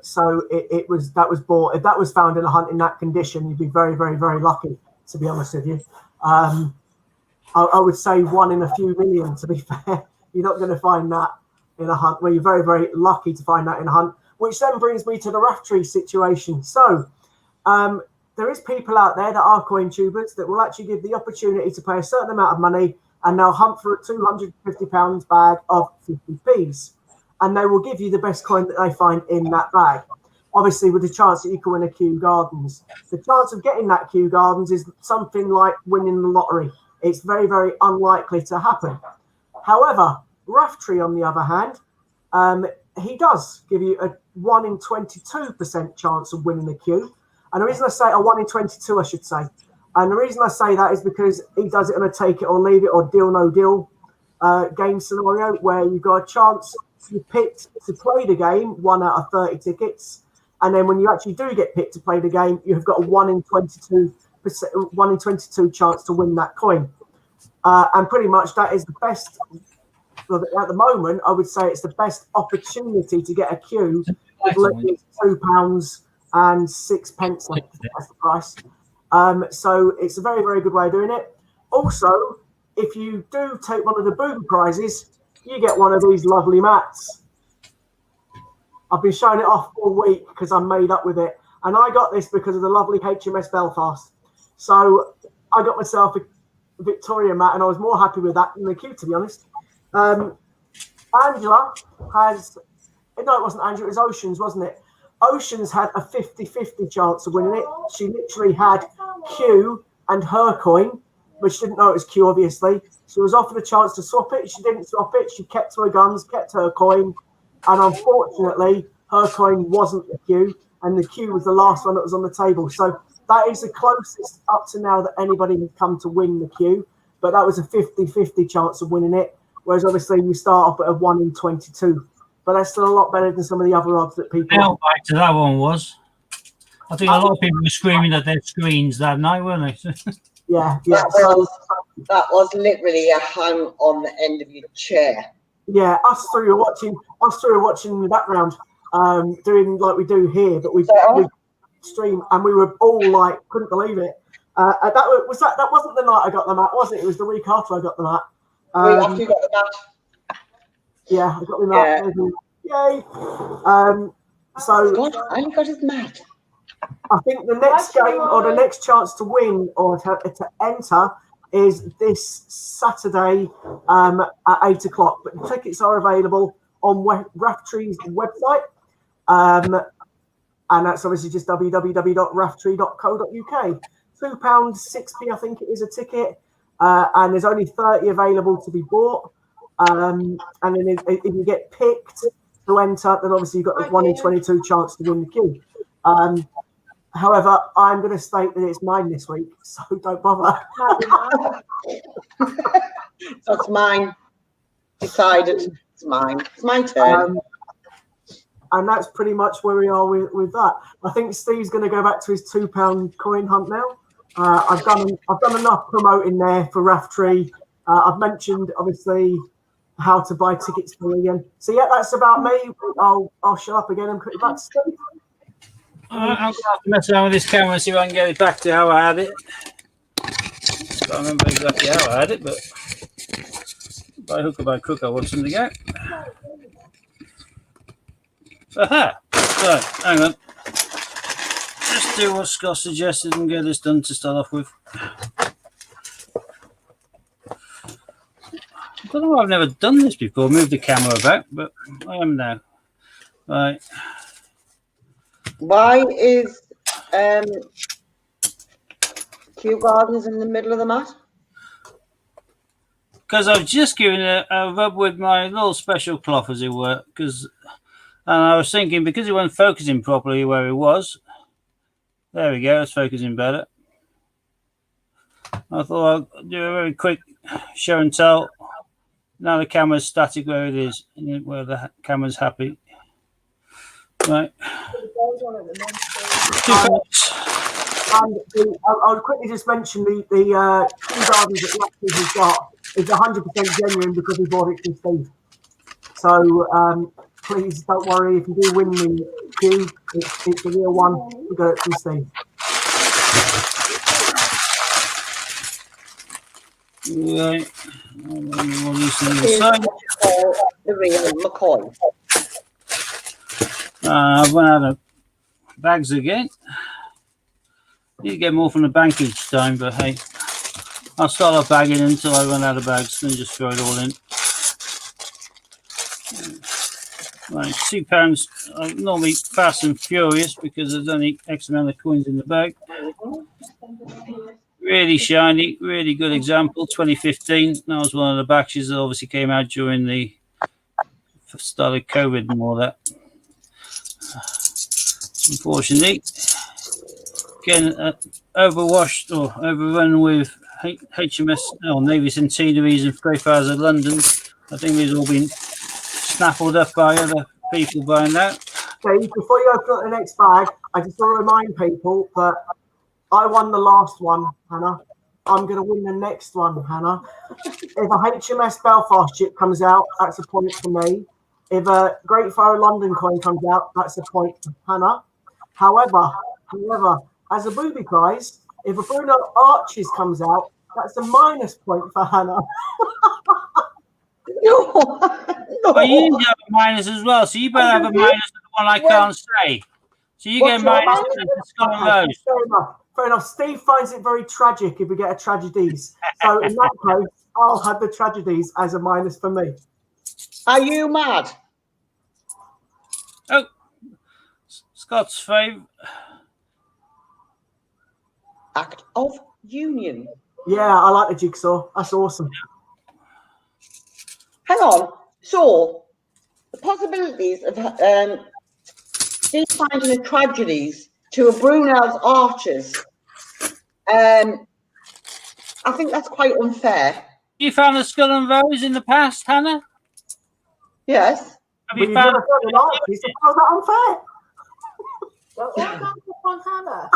So that was bought. If that was found in a hunt in that condition, you'd be very, very, very lucky, to be honest with you. I would say 1 in a few million, to be fair. You're not going to find that in a hunt. Well, you're very, very lucky to find that in a hunt, which then brings me to the Raftree situation. So there is people out there that are coin tubers that will actually give the opportunity to pay a certain amount of money and they'll hunt for a £250 bag of 50p's. And they will give you the best coin that they find in that bag. Obviously, with the chance that you can win a Kew Gardens. The chance of getting that Kew Gardens is something like winning the lottery. It's very, very unlikely to happen. However, Raftree, on the other hand, he does give you a 1 in 22% chance of winning the Kew. And the reason I say a 1 in 22, I should say. And the reason I say that is because he does it on a take it or leave it or deal no deal game scenario where you've got a chance, you picked to play the game, 1 out of 30 tickets. And then when you actually do get picked to play the game, you've got a 1 in 22 chance to win that coin. And pretty much that is the best, at the moment, I would say it's the best opportunity to get a queue with literally £2 and 6p. That's the price. So it's a very, very good way of doing it. Also, if you do take one of the booby prizes, you get one of these lovely mats. I've been showing it off all week because I'm made up with it. And I got this because of the lovely HMS Belfast. So I got myself a Victoria mat, and I was more happy with that than the queue, to be honest. Angela has... No, it wasn't Angela, it was Oceans, wasn't it? Oceans had a 50-50 chance of winning it. She literally had Q and her coin, but she didn't know it was Q, obviously. She was offered a chance to swap it. She didn't swap it. She kept her guns, kept her coin. And unfortunately, her coin wasn't the Q, and the Q was the last one that was on the table. So that is the closest up to now that anybody has come to win the Q. But that was a 50-50 chance of winning it, whereas obviously you start off at a 1 in 22. But that's still a lot better than some of the other odds that people... How back to that one was. I think a lot of people were screaming at their screens that night, weren't they? Yeah. That was literally a hang on the end of your chair. Yeah, us three were watching in the background, doing like we do here, but we stream, and we were all like, couldn't believe it. That wasn't the night I got the mat, was it? It was the week after I got the mat. After you got the mat. Yeah, I got the mat. Yeah. Yay! So I got his mat. I think the next game or the next chance to win or to enter is this Saturday at 8 o'clock. But the tickets are available on Raftree's website. And that's obviously just www.raftree.co.uk. £2, 6p, I think it is a ticket. And there's only 30 available to be bought. And then if you get picked to enter, then obviously you've got the 1 in 22 chance to win the queue. However, I'm going to state that it's mine this week, so don't bother. So it's mine. Decided. It's mine. It's my turn. And that's pretty much where we are with that. I think Steve's going to go back to his £2 coin hunt now. I've done enough promoting there for Raftree. I've mentioned obviously how to buy tickets for again. So yeah, that's about me. I'll shut up again and put it back to Steve. I'm going to have to mess around with this camera and see if I can get it back to how I had it. I can't remember exactly how I had it, but by hook or by crook, I want something to go. Aha! So, hang on. Just do what Scott suggested and get this done to start off with. I don't know why I've never done this before, move the camera about, but I am now. Right. Why is Kew Gardens in the middle of the mat? Because I've just given a rub with my little special cloth, as it were. And I was thinking, because it wasn't focusing properly where it was. There we go, it's focusing better. I thought I'll do a very quick show and tell. Now the camera's static where it is, where the camera's happy. Right. I'll quickly just mention the Kew Gardens that Raftree has got is 100% genuine because we bought it from Steve. So please don't worry if you do win the queue, it's the real one. We got it from Steve. Right. The real McCoy. I've run out of bags again. Need to get more from the bank each time, but hey, I'll start off bagging until I run out of bags, then just throw it all in. Right, £2. I'm normally fast and furious because there's only X amount of coins in the bag. Really shiny, really good example. 2015. That was one of the batches that obviously came out during the start of COVID and all that. Unfortunately, again, overwashed or overrun with HMS or Navy Centenaries and Greyfriars of London. I think these all been snaffled up by other people by now. Steve, before you open up the next bag, I just want to remind people that I won the last one, Hannah. I'm going to win the next one, Hannah. If a HMS Belfast ship comes out, that's a point for me. If a Great Fire London coin comes out, that's a point for Hannah. However, as a booby prize, if a Bruno Arches comes out, that's a minus point for Hannah. No, no. But you need to have a minus as well, so you better have a minus for the one I can't say. So you get a minus for the Skull and Rose. Fair enough. Steve finds it very tragic if we get a tragedies. So in that case, I'll have the tragedies as a minus for me. Are you mad? Oh, Scott's favourite. Act of Union. Yeah, I like the jigsaw. That's awesome. Hang on. So, the possibilities of Steve finding the tragedies to a Brunel's Archers, I think that's quite unfair. You found the Skull and Rose in the past, Hannah? Yes. Have But you found? never found an Arches. How's that unfair? Don't go on Hannah.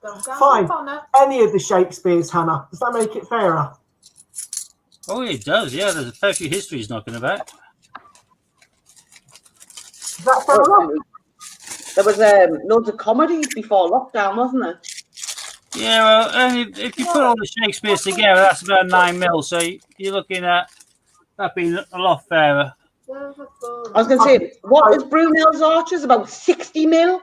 Don't go Fine. on her. Any of the Shakespeares, Hannah. Does that make it fairer? Oh, it does. Yeah, there's a fair few histories knocking about. Is that fair enough? There was loads of comedies before lockdown, wasn't there? Yeah, well, and if you put all the Shakespeares together, that's about 9 mil. So you're looking at that being a lot fairer. I was going to say, what was Brunel's Archers? About 60 mil?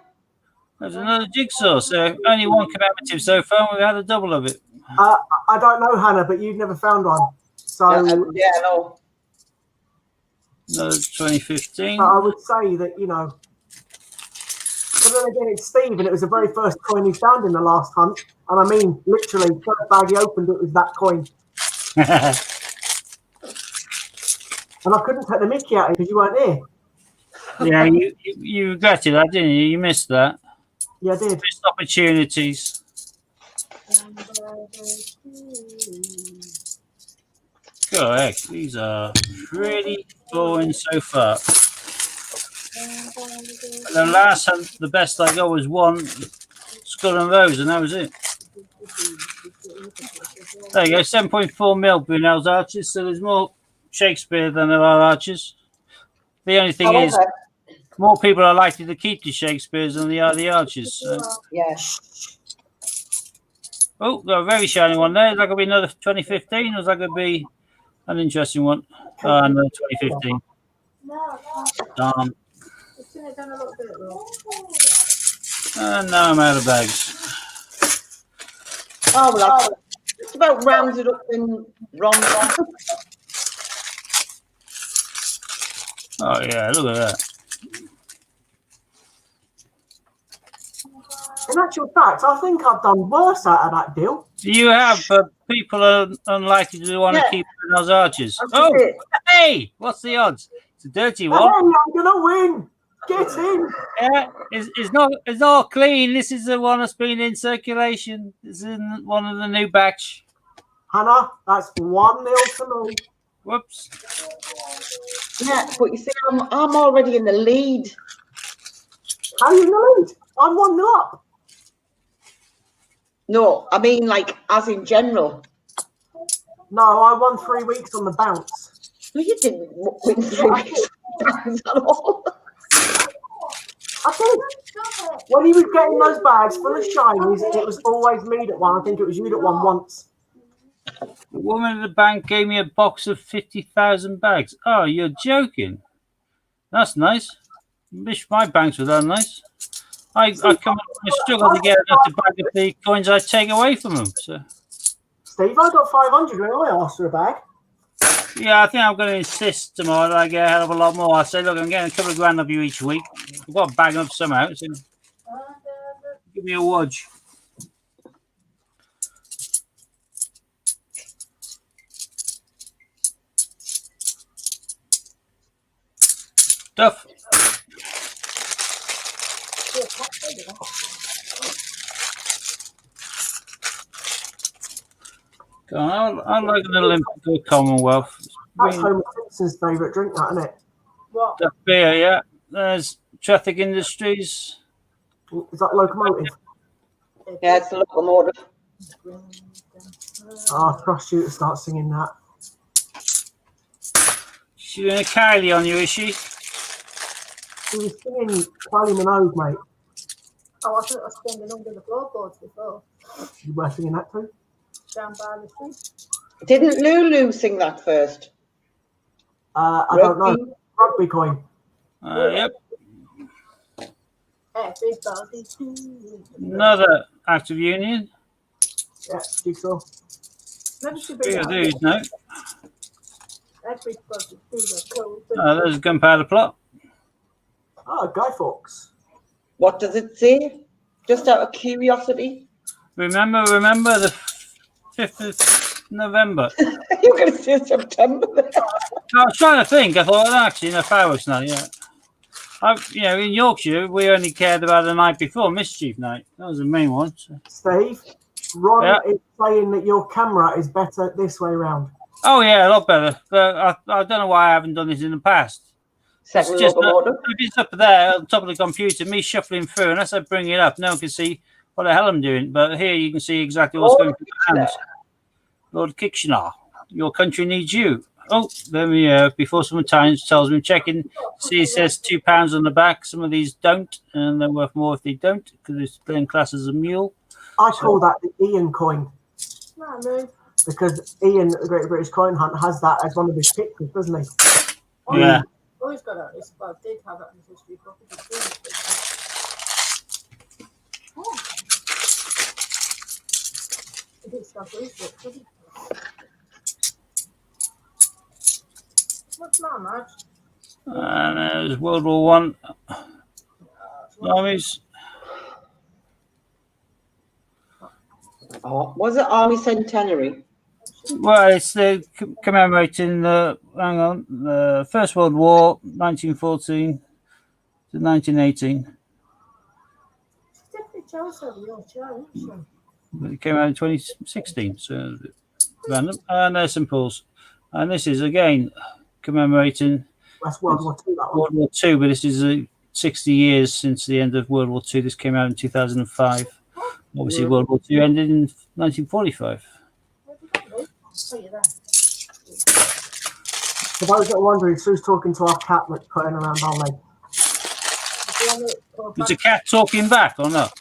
There's another jigsaw. So only one commemorative so far. We've had a double of it. I don't know, Hannah, but you've never found one. So Yeah, no. Another 2015. I would say that, you know. But then again, it's Steve, and it was the very first coin he found in the last hunt. And I mean, literally, first bag he opened, it was that coin. And I couldn't take the mickey out of it because you weren't here. Yeah, you regretted that, didn't you? You missed that. Yeah, I did. Missed opportunities. Correct. These are pretty boring so far. The last hunt, the best I got was one Skull and Rose, and that was it. There you go, 7.4 mil Brunel's Archers. So there's more Shakespeare than there are Archers. The only thing is, more people are likely to keep the Shakespeares than they are the Archers. So. Yes. Oh, got a very shiny one there. Is that going to be another 2015, or is that going to be an interesting one? Another 2015. Darn. And now I'm out of bags. Oh, well, that's just about rounds it up in wrong. Oh, yeah, look at that. In actual fact, I think I've done worse out of that deal. You have, but people are unlikely to want to keep those Archers. That's it. Hey, what's the odds? It's a dirty Hey, one. I'm gonna win. Get in. Yeah, it's not clean. This is the one that's been in circulation. It's in one of the new batch. Hannah, that's 1-0 to me. Whoops. Yeah, but you see, I'm already in the lead. How are you in the lead? I'm 1-0 up. No, I mean, like, as in general. No, I won 3 weeks on the bounce. No, you didn't win 3 weeks at all. I think when he was getting those bags full of shinies, it was always me that won. I think it was you that won once. The woman at the bank gave me a box of 50,000 bags. Oh, you're joking. That's nice. Wish my banks were that nice. I struggle to get enough to bag of the coins I take away from them. So. Steve, I got 500 when I asked for a bag. Yeah, I think I'm going to insist tomorrow that I get a hell of a lot more. I say, look, I'm getting a couple of grand of you each week. I've got to bag them up somehow. So give me a wodge. Duff. Go on, I like an Olympic or Commonwealth. That's Homer Simpson's favourite drink, that, isn't it? What? That beer, yeah. There's Traffic Industries. Is that Locomotive? Yeah, it's a locomotive. Oh, I trust you to start singing that. She's doing a Kylie on you, is she? She was singing Kylie Minogue, mate. Oh, I think I was singing under the floorboards before. You were singing that too? Down by the street. Didn't Lulu sing that first? I don't know. Rugby coin. Yep. Everybody. Another Act of Union. Yeah, Jigsaw. Maybe she Three bring of out these, no. everybody to the cold. There's Gunpowder Plot. Oh, Guy Fawkes. What does it say? Just out of curiosity. Remember the 5th of November. You're going to say September. I was trying to think. I thought, actually, no, fireworks night, yeah. In Yorkshire, we only cared about the night before, Mischief Night. That was the main one. So. Steve, Ron is saying that your camera is better this way round. Oh, yeah, a lot better. But I don't know why I haven't done this in the past. Second It's just locomotive. if it's up there on top of the computer, me shuffling through, unless I bring it up, no one can see what the hell I'm doing. But here you can see exactly what's going through the hands. Lord Kitchener, your country needs you. Oh, there we are. Before someone tells me checking, see it says £2 on the back. Some of these don't, and they're worth more if they don't, because it's playing class as a mule. I call that the Ian coin. No, no. Because Ian, the Great British Coin Hunt, has that as one of his pictures, doesn't he? Yeah. Always got it. Well, did have it in his history book. What's that much? And there's World War One armies. Oh, was it Army Centenary? Well, it's commemorating the First World War, 1914 to 1918. Definitely tells her your show, isn't But it came out in 2016, so a bit random. And there's St Paul's, and this is again commemorating That's World War II, that one. World War II, but this is 60 years since the end of World War II. This came out in 2005. Obviously, World War II ended in 1945. Oh, you're there. For those that are wondering, Sue's talking to our cat that's putting around our leg. Is the cat talking back or not?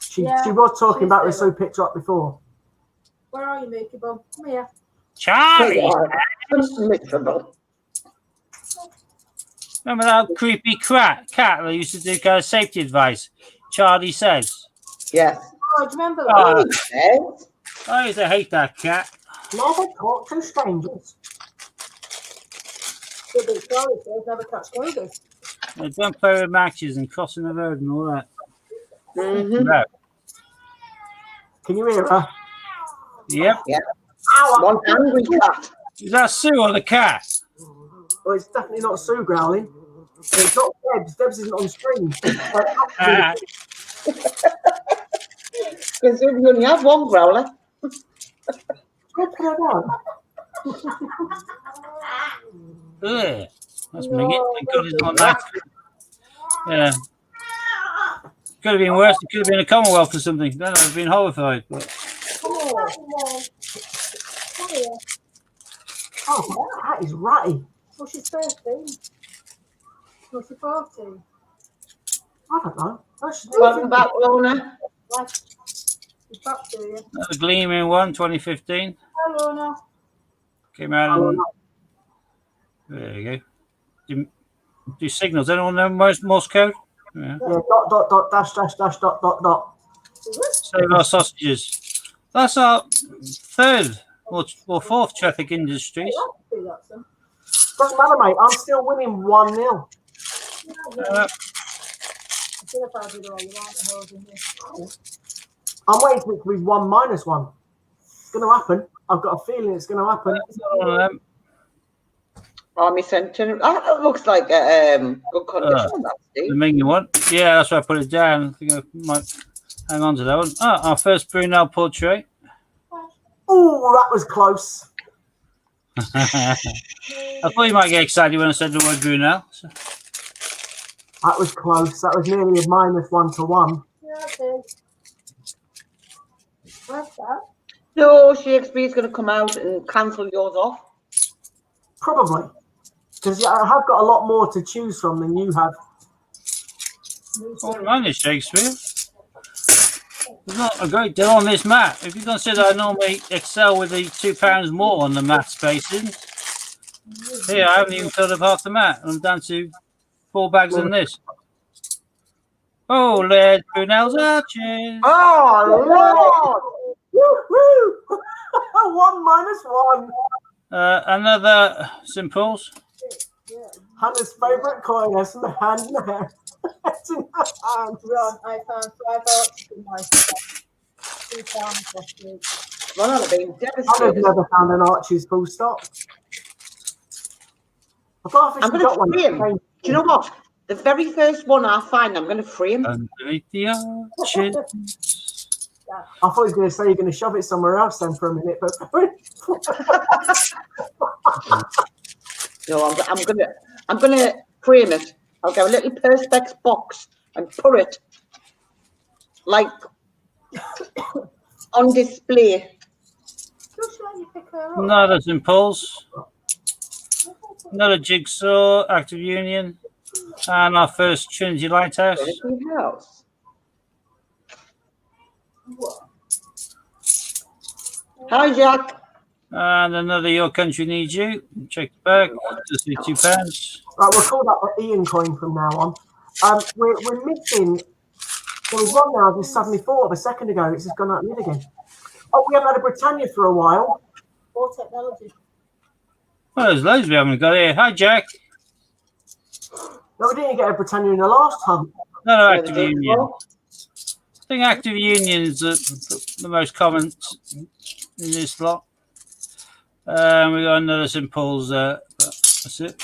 She was talking about when Sue picked her up before. Where are you, Mickey Bum? Come here. Charlie! Miserable. Remember that creepy cat that used to do kind of safety advice? Charlie Says. Yes. Oh, do you remember that? Yes. I used to hate that cat. Never talk to strangers. Good bit Charlie says never catch coders. Don't play with matches and crossing the road and all that. Mm-hmm. No. Can you hear her? Yep. Yeah. One angry cat. Is that Sue or the cat? Well, it's definitely not Sue growling. It's not Debs. Debs isn't on screen. Because we only have one growler. Go put her down. Ugh. That's Miggy. Thank God it's not that. Yeah. Could have been worse. It could have been a Commonwealth or something. Then I'd have been horrified. But... Oh, that is ratty. Well, she's 13. Well, she's 14. I don't know. Welcome back, Lorna. She's back to you. Another Gleaming one, 2015. Hi, Lorna. Came out on... There you go. Do signals. Anyone know Morse code? Yeah. Yeah, dot, dash, dot. Save our sausages. That's our third or fourth Traffic Industries. Doesn't matter, mate. I'm still winning 1-0. I'm waiting for it to be 1-1. It's going to happen. I've got a feeling it's going to happen. Army Centre. That looks like good condition. That, The Steve. Minging one. Yeah, that's why I put it down. I think I might hang on to that one. Our first Brunel portrait. Oh, that was close. I thought you might get excited when I said the word Brunel. So. That was close. That was nearly a -1 to 1. Yeah, okay. What's that? No, Shakespeare's going to come out and cancel yours off. Probably. Because I have got a lot more to choose from than you have. Oh, mine is Shakespeare. There's not a great deal on this map. If you consider I normally excel with the £2 more on the map spacing, here I haven't even filled up half the map. I'm down to 4 bags in this. Oh, Led Brunel's Arches. Oh, Lord! Woo-hoo! 1 - 1. Another Simples. Hannah's favourite coin has in the hand now. It's in her hand. Ron, I found 5 arches in my stuff. 2 pounds last week. Well, I've been I've devastated. never found an Archie's full stop. I thought I'm if going got one. to frame. Do you know what? The very first one I find, I'm going to frame. Underneath the arches. I thought he was going to say you're going to shove it somewhere else then for a minute, but No, I'm gonna frame it. I'll get a little perspex box and put it like on display. Just let you pick her up. Another Simples. Another Jigsaw, Active Union. And our first Trinity Lighthouse. Anything else? Hi, Jack. And another Your Country Needs You. Check the back. Just need £2. right, we'll call that the Ian coin from now on. We're missing. There was one now I just suddenly thought of a second ago. It's just gone out of mid again. Oh, we haven't had a Britannia for a while. More technology. Well, there's loads we haven't got here. Hi, Jack. No, we didn't get a Britannia in the last hunt. Another Active Union. I think Active Union is the most common in this lot. We got another Simples. That's it.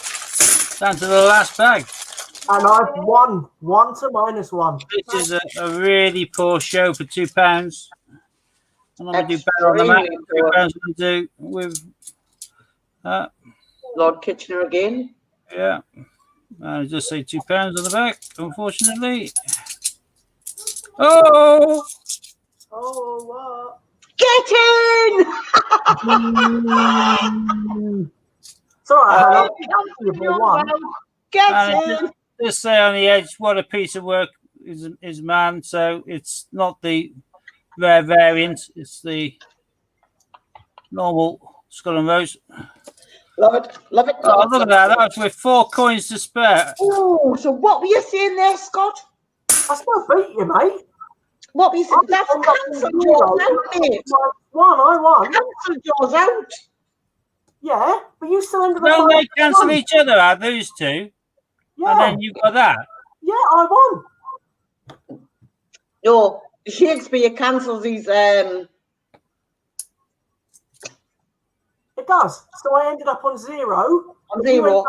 Down to the last bag. And I've won 1 to -1. This is a really poor show for £2. I'm going to do better on the map. £2 going to do with Lord Kitchener again. yeah. I just say £2 on the back, unfortunately. Oh! Oh, what? Get in! It's all right. Get And in! just say on the edge, what a piece of work is man. So it's not the rare variant, it's the normal Skull and Rose. Love it, love it. Oh, look at that. That's with 4 coins to spare. Oh, so what were you saying there, Scott? I still beat you, mate. What were you saying? That's cancelled yours out, mate. I won. Cancelled yours out. Yeah, but you still ended up. Don't they cancel each other out, those two? Yeah. And then you got that. Yeah, I won. No, Shakespeare cancels his It does. So I ended up on 0. on You ended 0. up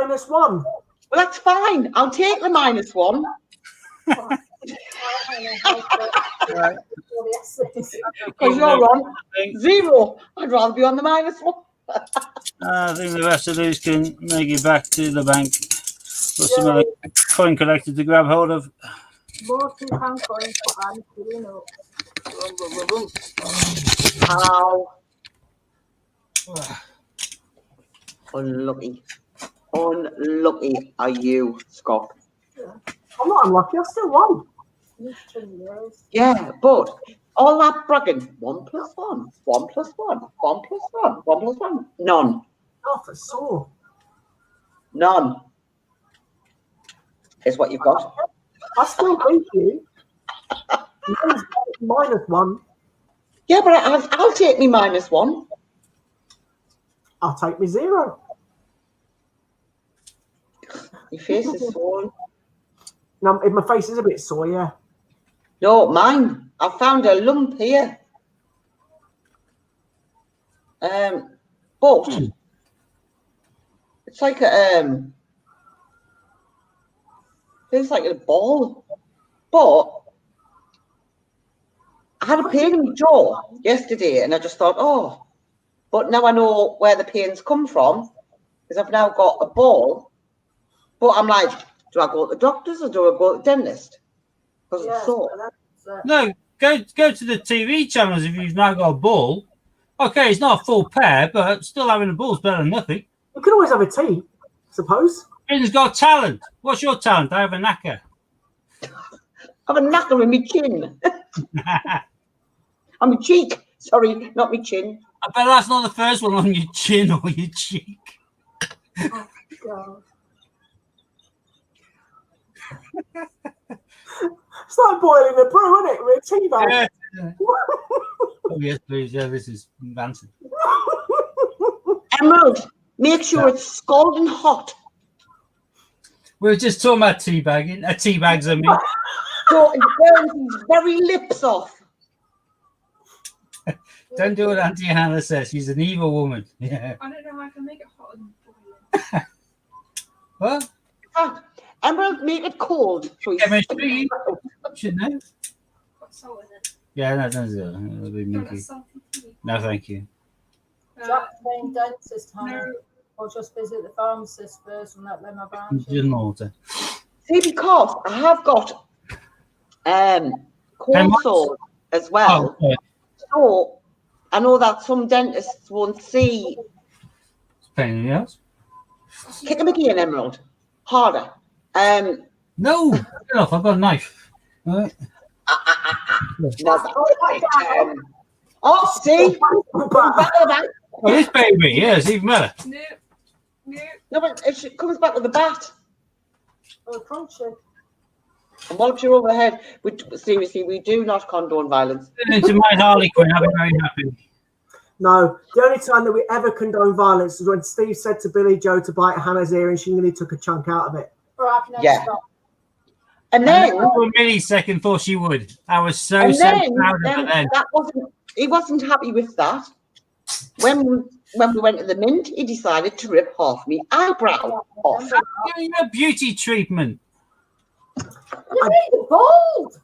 on -1. Well, that's fine. I'll take the -1. Right. Because you're on 0. I'd rather be on the -1. I think the rest of these can make it back to the bank. Got some other coin collector to grab hold of. More £2 coins for I'm filling up. How unlucky. Unlucky are you, Scott? I'm not unlucky. I still won. €2. Yeah, but all that bragging, 1 + 1, 1 + 1, 1 + 1, 1 + 1, none. Oh, for sure. None is what you've got. I still beat you. -1. Yeah, but I'll take me -1. I'll take me 0. Your face is swollen. Now, if my face is a bit sore, yeah. No, mine. I found a lump here. But It's like a feels like a ball. But I had a pain in my jaw yesterday, and I just thought, oh, but now I know where the pains come from because I've now got a ball. But I'm like, do I go to the doctors or do I go to the dentist? Because it's sore. No, go to the TV channels if you've now got a ball. Okay, it's not a full pair, but still having a ball's better than nothing. You can always have a tea, I suppose. Britain's got talent. What's your talent? I have a knacker. I have a knacker in my chin. On my cheek. Sorry, not my chin. I bet that's not the first one on your chin or your cheek. Oh, God. It's like boiling the brew, isn't it? With a tea bag. Yeah. Oh, yes, please. Yeah, this is fancy. Emerald, make sure it's scalding hot. We were just talking about teabagging. Tea bags, I mean. So it burns his very lips off. Don't do what Auntie Hannah says. She's an evil woman. Yeah. I don't know how I can make it hot and boiling. What? Emerald, make it cold. So Chemistry. Should know. Got salt in it. Yeah, no, don't do that. It'll be No, minky. that's salty tea. No, thank you. Jack playing dentist, Hannah. Or just visit the pharmacist first and let them around Just you. water. See, because I have got cold sores as well. Oh, okay. So I know that some dentists won't see. Anything else? Kick him again, Emerald. Harder. No, get off. I've got a knife. All right. No, that's right. Oh, see? But Oh, this baby, yeah, it's even better. No, no. No, but it comes back with the bat Oh, crunchy. and wallops you over the head. Seriously, we do not condone violence. Into my Harley Quinn, I'll be very happy. no, the only time that we ever condone violence was when Steve said to Billy Joe to bite Hannah's ear and she nearly took a chunk out of it. Or I can Yeah. stop. And then, For a millisecond, thought she would. I was so and proud then, of her then. that wasn't. He wasn't happy with that. When we went to the mint, he decided to rip half me eyebrow off. Giving you a beauty treatment. You made it bald!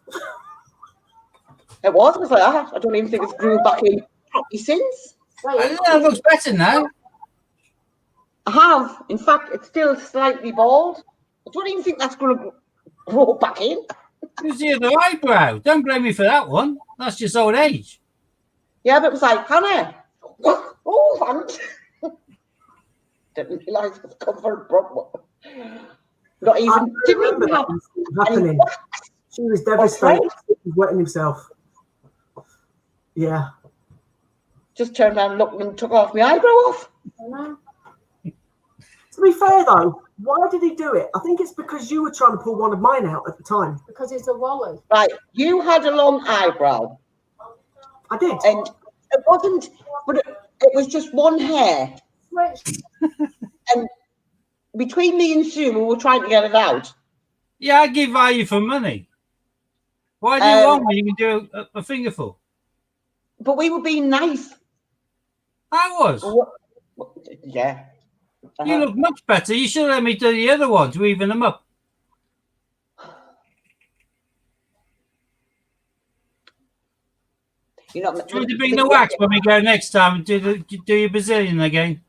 It was like that. I don't even think it's grew back in properly since. Wait, I think that looks better now. I have. In fact, it's still slightly bald. I don't even think that's going to grow back in. Who's the other eyebrow? Don't blame me for that one. That's just old age. Yeah, but it was like, Hannah. Oh, thanks. Didn't realise it was covered proper. Not even. Didn't even have happening. any. She was devastated. He was wetting himself. Yeah. Just turned around, looked, and took off my eyebrow off. To be fair though, why did he do it? I think it's because you were trying to pull one of mine out at the time. because it's a wally. Right, you had a long eyebrow, I did. and it wasn't, but it was just one hair. Which, And between me and Sue, we were trying to get it out. Yeah, I give value for money. Why do you want when you can do a fingerful? But we were being nice. I was. Yeah. You look much better. You should let me do the other one to even them up. You're not. Do you want to bring the wax when we go next time and do your Brazilian again?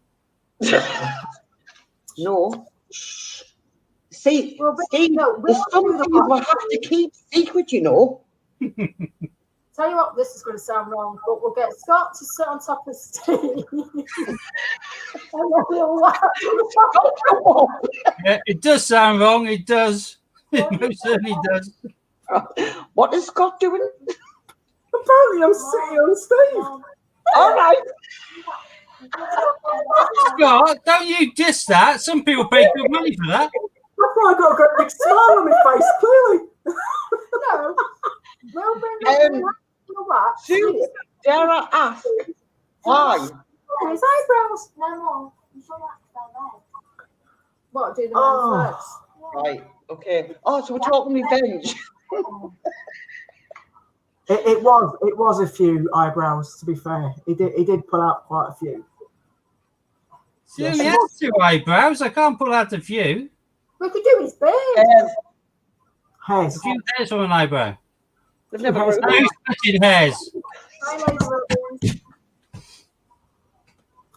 No. See, Well, but Steve, no, there's we'll some do the things we wax. have to keep secret, you know. tell you what, this is going to sound wrong, but we'll get Scott to sit on top of Steve. And then we'll wax on top. Yeah, it does sound wrong. It does. It most certainly does. What is Scott doing? Apparently I'm sitting on Steve. All right. Scott, don't you diss that. Some people pay good money for that. That's why I got a great big smile on my face, clearly. No, we'll bring the wax. Sue, dare I ask why? His eyebrows. No. You should wax their legs. What, do the man's legs? Right. Okay. Oh, so we're talking revenge. It was a few eyebrows, to be fair. He did pull out quite a few. He only has 2 eyebrows. I can't pull out a few. We could do his beard. Hairs. A few hairs on an eyebrow. They've never Hairs. grown. No splitted hairs. Hi, Lady Robin.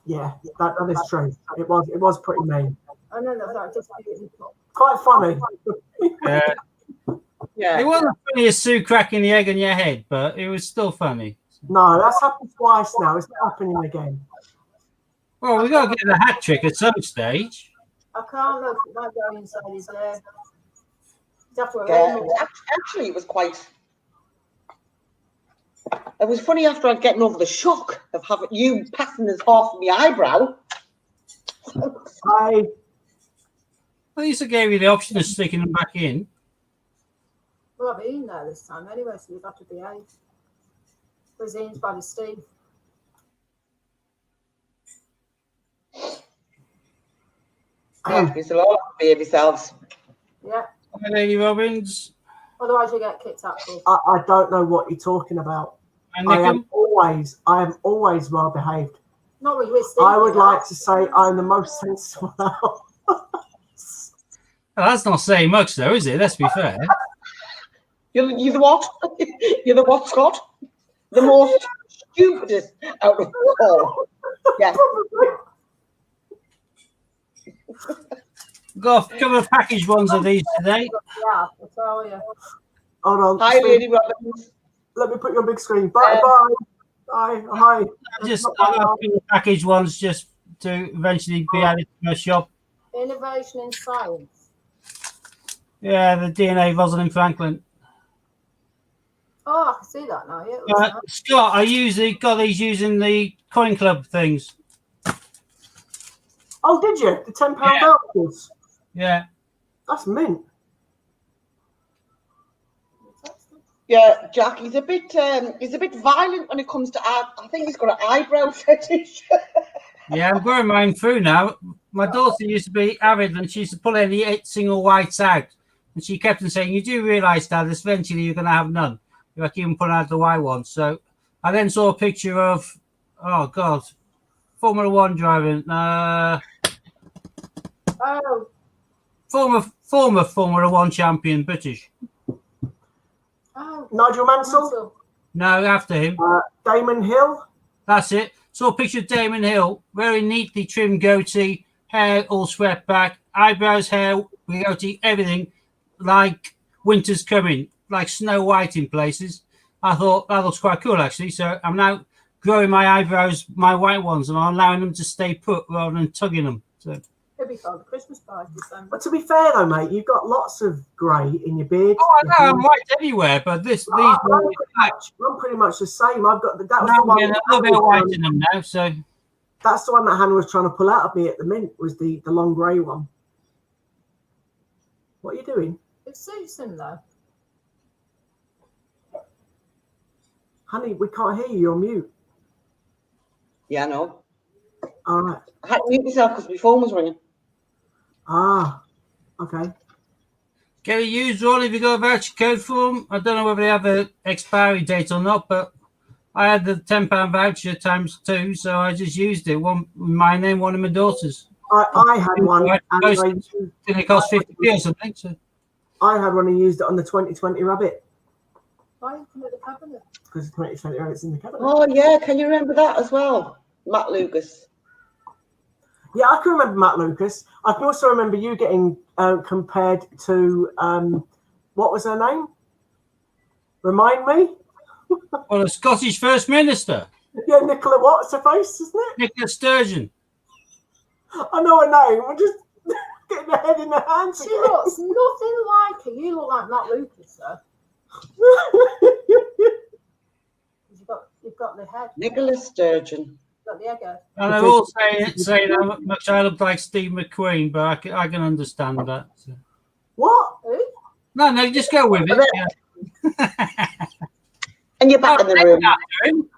Yeah, that is true. It was pretty mean. I know that's just Quite funny. Yeah. Yeah. It wasn't funny as Sue cracking the egg on your head, but it was still funny. No, that's happened twice now. It's not happening again. Well, we got to get the hat trick at some stage. I can't look. It might go inside his hair. You have to Yeah. remember. Actually, it was quite. It was funny after I'd gotten over the shock of having you passing as half of my eyebrow. I At least I gave you the option of sticking them back in. Well, I'll be in there this time anyway, so you've got to behave. Where's Ian's buddy Steve? Yeah, we still all have to behave yourselves. Yeah. Hi, Lady Robbins. Otherwise, you get kicked out. For. I don't know what you're talking about. And I am Nickham. always well behaved. Not really with Steve. I would like to say I'm the most sensible. Well, that's not saying much, though, is it? Let's be fair. You're the what? You're the what, Scott? The most stupidest out of all. Yeah. Got a couple of package ones of these today. Yeah, I'll tell you. Hold on. Hi, Lady Robbins. Let me put you on big screen. Bye. Bye. Hi. Just I got a couple of package ones just to eventually be added to my shop. Innovation in science. Yeah, the DNA Rosalind Franklin. Oh, I can see that now. Yeah, it looks nice. Scott, I usually got these using the Coin Club things. Oh, did you? The £10 Yeah. vouchers. Yeah. That's mint. Yeah, Jack, he's a bit violent when it comes to art. I think he's got an eyebrow fetish. Yeah, I'm growing mine through now. My daughter used to be avid and she used to pull any single whites out. And she kept on saying, you do realise, Dad, eventually you're going to have none. If I keep on pulling out the white ones. So I then saw a picture of, oh, God, Formula One driving. Oh, Former Formula One champion, British. oh. Nigel Mansell. No, after him. Damon Hill. That's it. Saw a picture of Damon Hill, very neatly trimmed goatee, hair all swept back, eyebrows, hair, goatee, everything like winter's coming, like Snow White in places. I thought that looks quite cool, actually. So I'm now growing my eyebrows, my white ones, and I'm allowing them to stay put rather than tugging them. So It'll be fun. Christmas party, December. But to be fair, though, mate, you've got lots of grey in your beard. oh, I know I'm white anywhere, but these I'm pretty much the same. I've got that was the I'm one. getting a little bit of white in them now. So That's the one that Hannah was trying to pull out of me at the mint. Was the long grey one. What are you doing, It suits him though. honey? We can't hear you. You're on mute. Yeah, I know. All right. I had to mute myself because my phone was ringing. Ah. Okay. get a used one if you got a voucher code for them. I don't know whether they have an expiry date or not, but I had the £10 voucher times 2, so I just used it. One my name, one of my daughters. I had one. I And posted it. It cost 50p or something. So I had one and used it on the 2020 Rabbit Why you come at the cabinet? because the 2020 Rabbit's in the cabinet. Oh, yeah. Can you remember that as well? Matt Lucas. Yeah, I can remember Matt Lucas. I can also remember you getting compared to what was her name? Remind me. well, the Scottish First Minister, Yeah, Nicola. What's her face, isn't it? Nicola Sturgeon. I know her name. We're just getting her head in her hands. She looks nothing like her. You look like Matt Lucas, sir. You've got the head. Nicholas Sturgeon. You've got the egg. And they're all saying how much I look like Steve McQueen, but I can understand that. So. What? Who? No, just go with it. Yeah. And you're back in the room.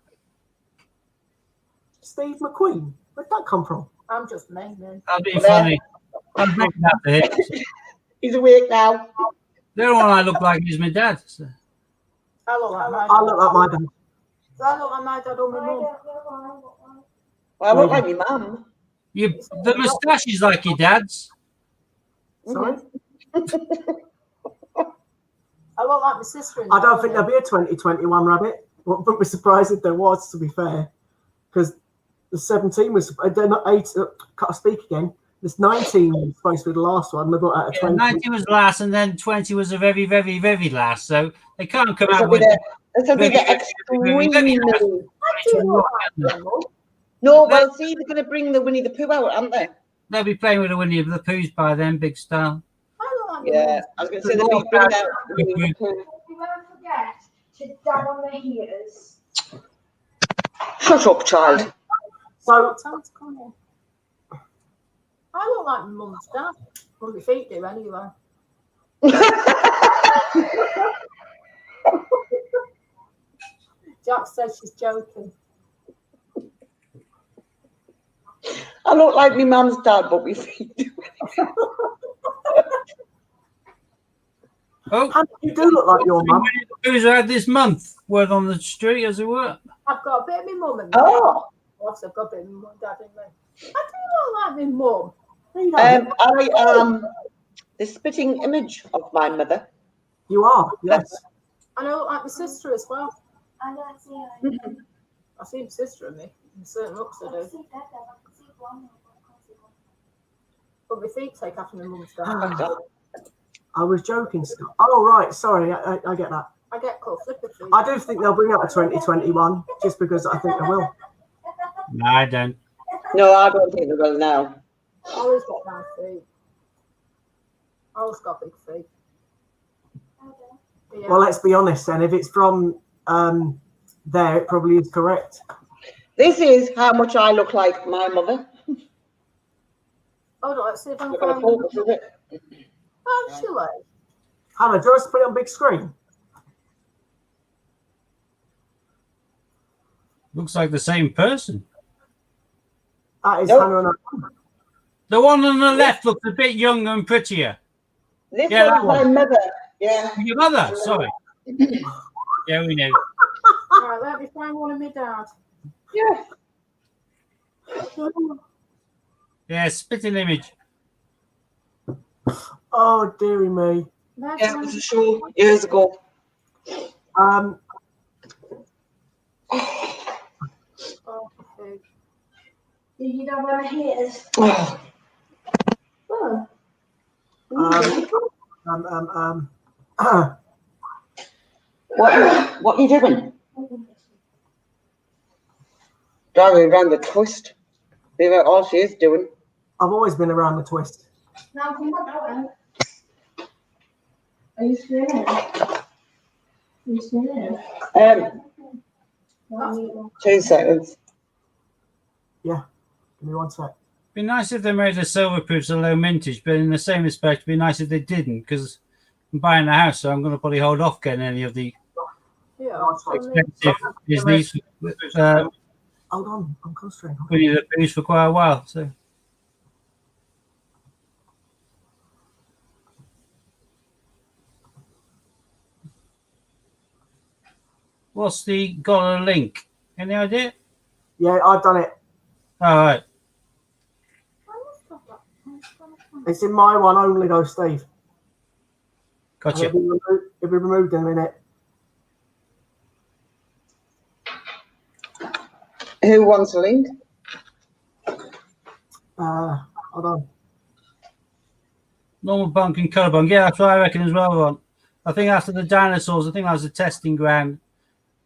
Steve McQueen? Where'd that come from? I'm just naming. That'd be funny. I'm thinking after him. He's awake now. The only one I look like is my dad. So. I look like my I look like my dad. I look like my dad or my mum. Well, I look like my mum. The moustache is like your dad's. Sorry? I look like my sister. I don't think there'll be a 2021 Rabbit. Wouldn't be surprised if there was, to be fair. Because the 17 was, they're not 8, can't speak again. This 19 was supposed to be the last one. They got out of 20. 19 was last, and then 20 was the very, very, very last. So they can't come This out will be with. this will be the extremely. No, well, see, they're going to bring the Winnie the Pooh out, aren't they? They'll be playing with the Winnie the Poohs by then, big style. Yeah, I was going to say they'll be bringing out Winnie the Pooh. You won't forget to dab on the heaters. Shut up, child. So, I look like my mum's dad. Well, my feet do anyway. Jack says she's joking. I look like my mum's dad, but we feet do. Oh, Hannah, you do look like your mum. Winnie the Poohs are out this month. Word on the street, as it were. I've got a bit of my mum in me. Oh. Also, I've got a bit of my mum and dad in me. I do look like my mum. I am the spitting image of my mother. You are, yes. And I look like my sister as well. I don't see her. I see my sister in me. In certain looks I do. But my feet take after my mum's dad. I was joking, Scott. Oh, right, sorry, I get that. I get called flipper feet. I do think they'll bring out a 2021, just because I think they will. No, I don't. No, I don't think they will now. I always got nice feet. I always got big feet. Yeah. Well, let's be honest then. If it's from there, it probably is correct. This is how much I look like my mother. Hold on, let's see if I Look can at the find focus, is it? Actually, Hannah, do you want us to put it on big screen? Looks like the same person. That is Nope. Hannah and I. The one on the left looks a bit younger and prettier. This Yeah, that one's my one. mother. Yeah. Your mother, sorry. Yeah, we know. right, let me find one of my dad. Yeah. Yeah, spitting image. Oh, dearie me. There's Yeah, it one. was a show years ago. Oh, okay. Do you know where the heaters? Oh, Oh. what are you doing? Driving around the twist. That's all she is doing. I've always been around the twist. Now come on, are you screaming? Are you screaming? 2 seconds. Yeah. Give me one sec. Be nice if they made the silver proofs a low mintage, but in the same respect, it'd be nice if they didn't, because I'm buying a house, so I'm going to probably hold off getting any of the Yeah, expensive Disney's Hold on, I'm concentrating. Winnie the Poohs for quite a while. So what's the got a link? Any idea? Yeah, I've done it. All right. It's in my one only though, Steve. Gotcha. It'll be removed in a minute. Who wants a link? Hold on. Normal bunk and colour bunk. Yeah, that's what I reckon as well, Ron. I think after the dinosaurs, I think that was a testing ground.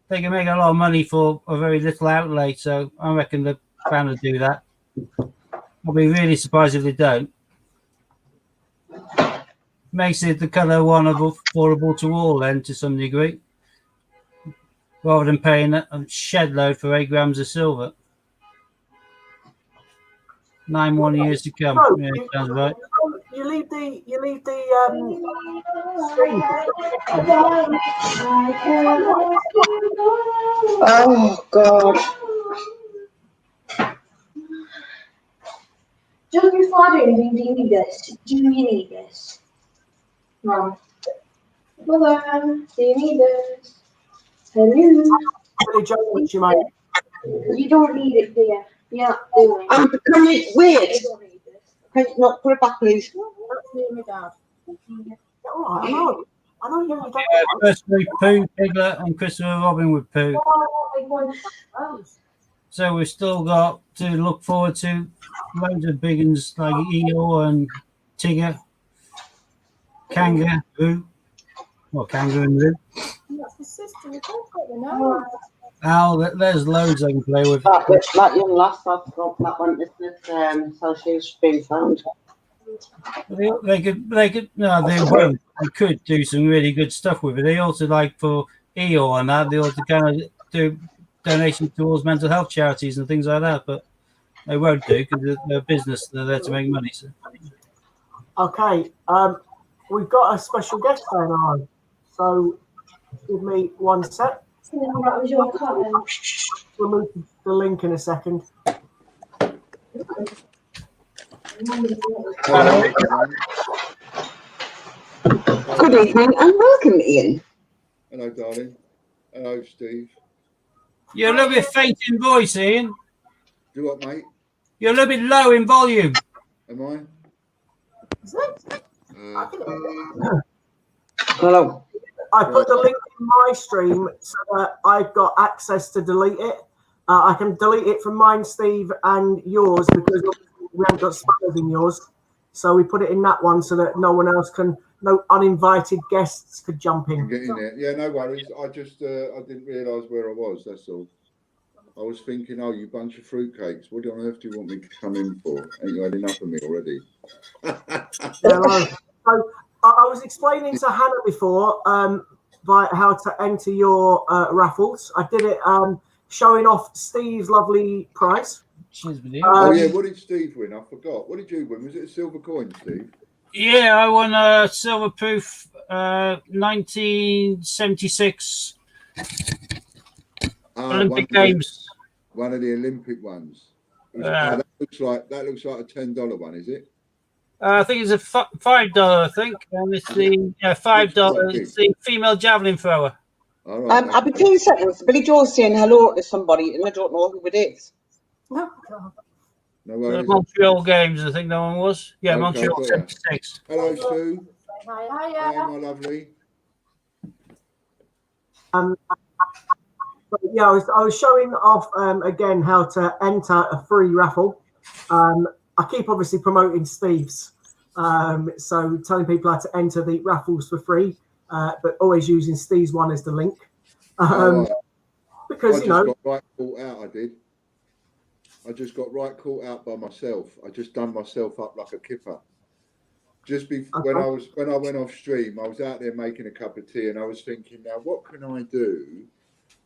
They can make a lot of money for a very little outlay, so I reckon they're bound to do that. I'll be really surprised if they don't. Makes it the colour one affordable to all then, to some degree, rather than paying a shed load for 8 grams of silver. 9 more years to come. No, Yeah, sounds right. You leave the screen. Oh, God. Just before I do anything, do you need this? Do you need this? Mom. Mother, do you need this? Hello? Billy Joe, which you made. You don't need it, dear. Yeah, do it. Can you wait? Can you not put it back, please? That's me and my dad. All right, I know you don't. Firstly, Pooh, Piglet, and Christopher Robin with Pooh. So we've still got to look forward to loads of big ones like Eeyore and Tigger, Kangaroo. Well, Kangaroo and Roo. That's my sister. We both got the name. Al, there's loads I can play with. That young lass, that's got that one, isn't it? So she's been found. They could, no, they won't. They could do some really good stuff with it. They also, like for Eeyore and that, they also kind of do donations towards mental health charities and things like that, but they won't do because they're a business. They're there to make money. So. Okay, we've got a special guest going on, so give me 1 sec. That was your cotton. We'll move the link in a second. Hello. Good evening and welcome, Ian. Hello, darling. Hello, Steve. You're a little bit faint in voice, Ian. Do what, mate? You're a little bit low in volume. Am I? Is it? Hello. I put the link in my stream so that I've got access to delete it. I can delete it from mine, Steve, and yours because we haven't got spammers in yours. So we put it in that one so that no one else can, no uninvited guests could jump in. Get in there. Yeah, no worries. I just, I didn't realise where I was, that's all. I was thinking, oh, you bunch of fruitcakes. What on earth do you want me to come in for? Ain't you had enough of me already? Hello. So I was explaining to Hannah before by how to enter your raffles. I did it showing off Steve's lovely prize. Cheers, Oh, yeah, what did Steve win? I forgot. What did you win? Was it a silver coin, Steve? Yeah, I won a silver proof 1976 Olympic Games. One of the Olympic ones. That looks like a $10 one, is it? I think it's a $5. I think, and it's the $5. It's the female javelin thrower. All right. I'll be 2 seconds. Billy Joe's saying hello to somebody, and I don't know who it is. No, God. No The worries. Montreal Games, I think that one was. Yeah, Okay, Montreal got ya. 76. Hello, Sue. Hi, Hi, my lovely. But yeah, I was showing off again how to enter a free raffle. I keep obviously promoting Steve's, so telling people how to enter the raffles for free, but always using Steve's one as the link. Because, I you know, got right caught out, I did. I just got right caught out by myself. I just done myself up like a kipper. Just when I went off stream, I was out there making a cup of tea and I was thinking, now what can I do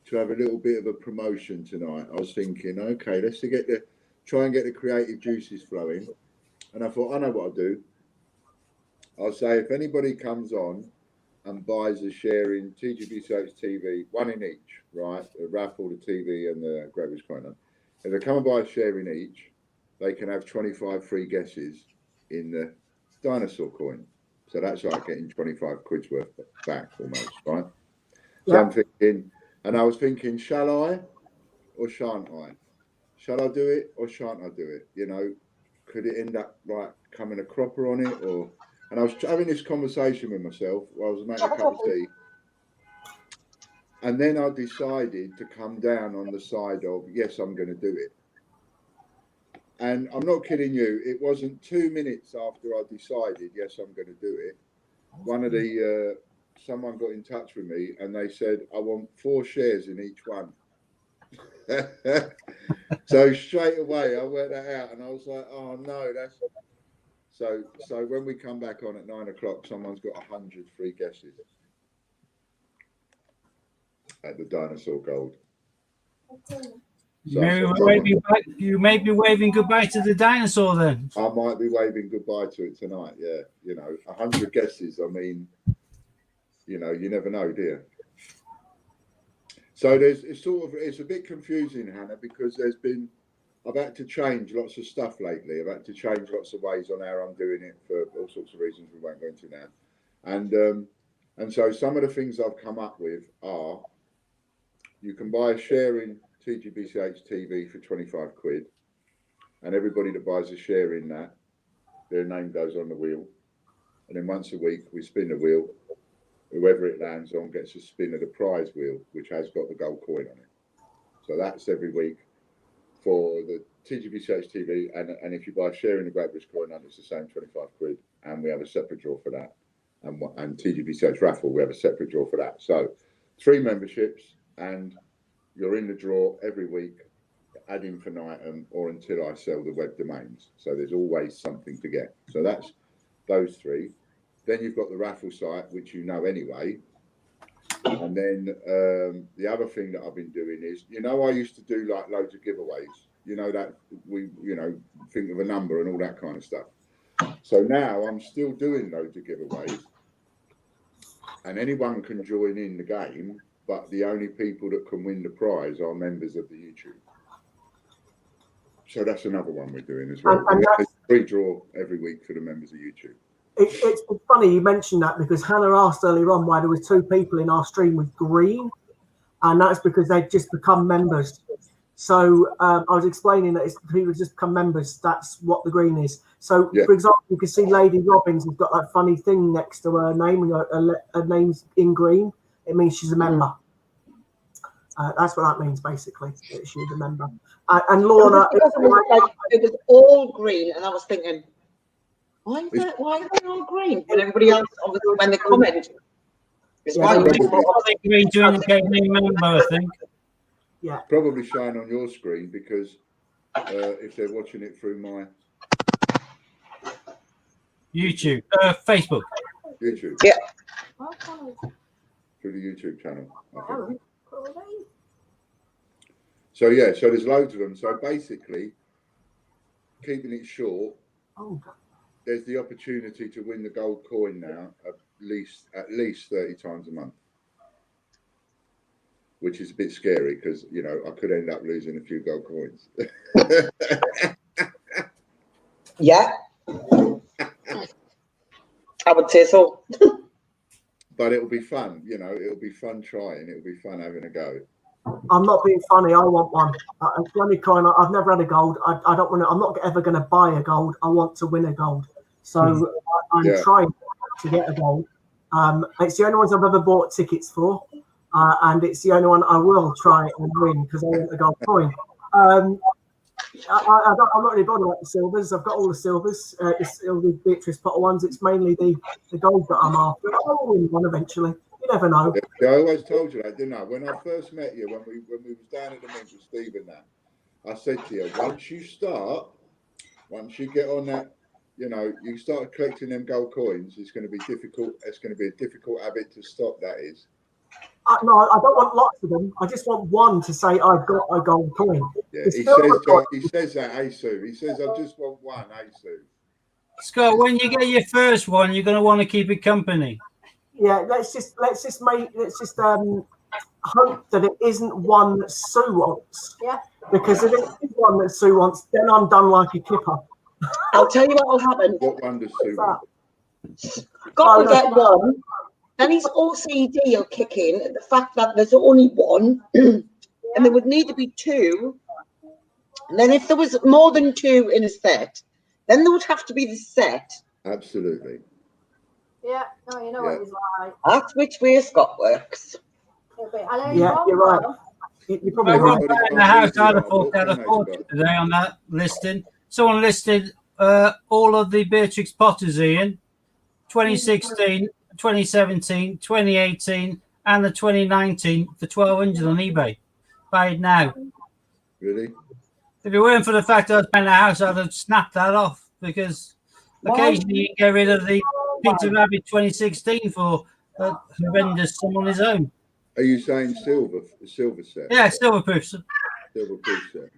to have a little bit of a promotion tonight? I was thinking, okay, let's try and get the creative juices flowing. And I thought, I know what I'll do. I'll say if anybody comes on and buys a share in TGBCH TV, one in each, right? The raffle, the TV and the Great British Coin. If they come and buy a share in each, they can have 25 free guesses in the dinosaur coin. So that's like getting 25 quid's worth back almost, right? So I'm thinking, and I was thinking, shall I or shan't I? Shall I do it or shan't I do it? You know, could it end up like coming a cropper on it? And I was having this conversation with myself while I was making a cup of tea. And then I decided to come down on the side of, yes, I'm going to do it. And I'm not kidding you. It wasn't 2 minutes after I decided, yes, I'm going to do it. Someone got in touch with me and they said, I want 4 shares in each one. So straight away I worked that out and I was like, oh no, that's so when we come back on at 9 o'clock, someone's got 100 free guesses at the dinosaur gold. You may be waving goodbye to the dinosaur then. I might be waving goodbye to it tonight. Yeah, you know, 100 guesses. I mean, you know, you never know, do you? So it's a bit confusing, Hannah, because I've had to change lots of stuff lately. I've had to change lots of ways on how I'm doing it for all sorts of reasons we won't go into now. And so some of the things I've come up with are, you can buy a share in TGBCH TV for 25 quid. and everybody that buys a share in that, their name goes on the wheel. And then once a week, we spin the wheel. Whoever it lands on gets a spin of the prize wheel, which has got the gold coin on it. So that's every week for the TGB Search TV. And if you buy a share in the Great British Coin Hunt, it's the same 25 quid. And we have a separate draw for that. And TGB Search Raffle, we have a separate draw for that. So 3 memberships, and you're in the draw every week ad infinitum or until I sell the web domains. So there's always something to get. So that's those 3. Then you've got the raffle site, which you know anyway. And then the other thing that I've been doing is, I used to do like loads of giveaways. That we, think of a number and all that kind of stuff. So now I'm still doing loads of giveaways, and anyone can join in the game, but the only people that can win the prize are members of the YouTube. So that's another one we're doing as well. And there's a free draw every week for the members of YouTube. It's funny you mentioned that, because Hannah asked earlier on why there was 2 people in our stream with green, and that's because they'd just become members. So I was explaining that if people just become members, that's what the green is. So, for example, you can see Lady Robbins has got that funny thing next to her name, and her name's in green. It means she's a member. That's what that means, basically. That she's a member. And Lorna, it was all green, and I was thinking, why are they all green? And everybody else, obviously, when they comment, it's green to indicate new member, I think. Yeah, probably shine on your screen, because if they're watching it through my YouTube, Facebook. YouTube. Yeah. Through the YouTube channel, I think. So so there's loads of them. So basically, keeping it short, there's the opportunity to win the gold coin now at least 30 times a month, which is a bit scary because I could end up losing a few gold coins. Yeah, I would say so. But it'll be fun, it'll be fun trying. It'll be fun having a go. I'm not being funny. I want one. It's the only coin. I've never had a gold. I don't want to. I'm not ever going to buy a gold. I want to win a gold. So I'm trying to get a gold. It's the only ones I've ever bought tickets for, and it's the only one I will try and win because I want a gold coin. I'm not really bothered about the silvers. I've got all the silvers. It's all the Beatrice Potter ones. It's mainly the gold that I'm after. I'll win one eventually. You never know. Yeah, I always told you that, didn't I? When I first met you, when we was down at the Mint with Steve and that, I said to you, once you get on that, you start collecting them gold coins, it's going to be difficult. It's going to be a difficult habit to stop, that is. No, I don't want lots of them. I just want one to say I've got a gold coin. Yeah, he says that, hey, Sue. He says, I just want one, hey, Sue. Scott, when you get your first one, you're going to want to keep it company. Yeah, let's just hope that it isn't one that Sue wants. Yeah. Because if it is one that Sue wants, then I'm done like a kipper. I'll tell you what will happen. What one does Sue want? Scott will get one, then his OCD will kick in at the fact that there's only one, and there would need to be 2. And then if there was more than 2 in a set, then there would have to be the set. Absolutely. Yeah, no, you know what he's like. That's which way Scott works. Yeah, you're right. You probably right. In the house, I'd have thought that today on that listing. Someone listed all of the Beatrix Potters, Ian, 2016, 2017, 2018, and the 2019 for 1,200 on eBay. Buy it now. Really? If it weren't for the fact that I was buying a house, I'd have snapped that off, because occasionally you get rid of the Peter Rabbit 2016 for a horrendous sum on his own. Are you saying silver set? Yeah, silverproof. Silverproof set.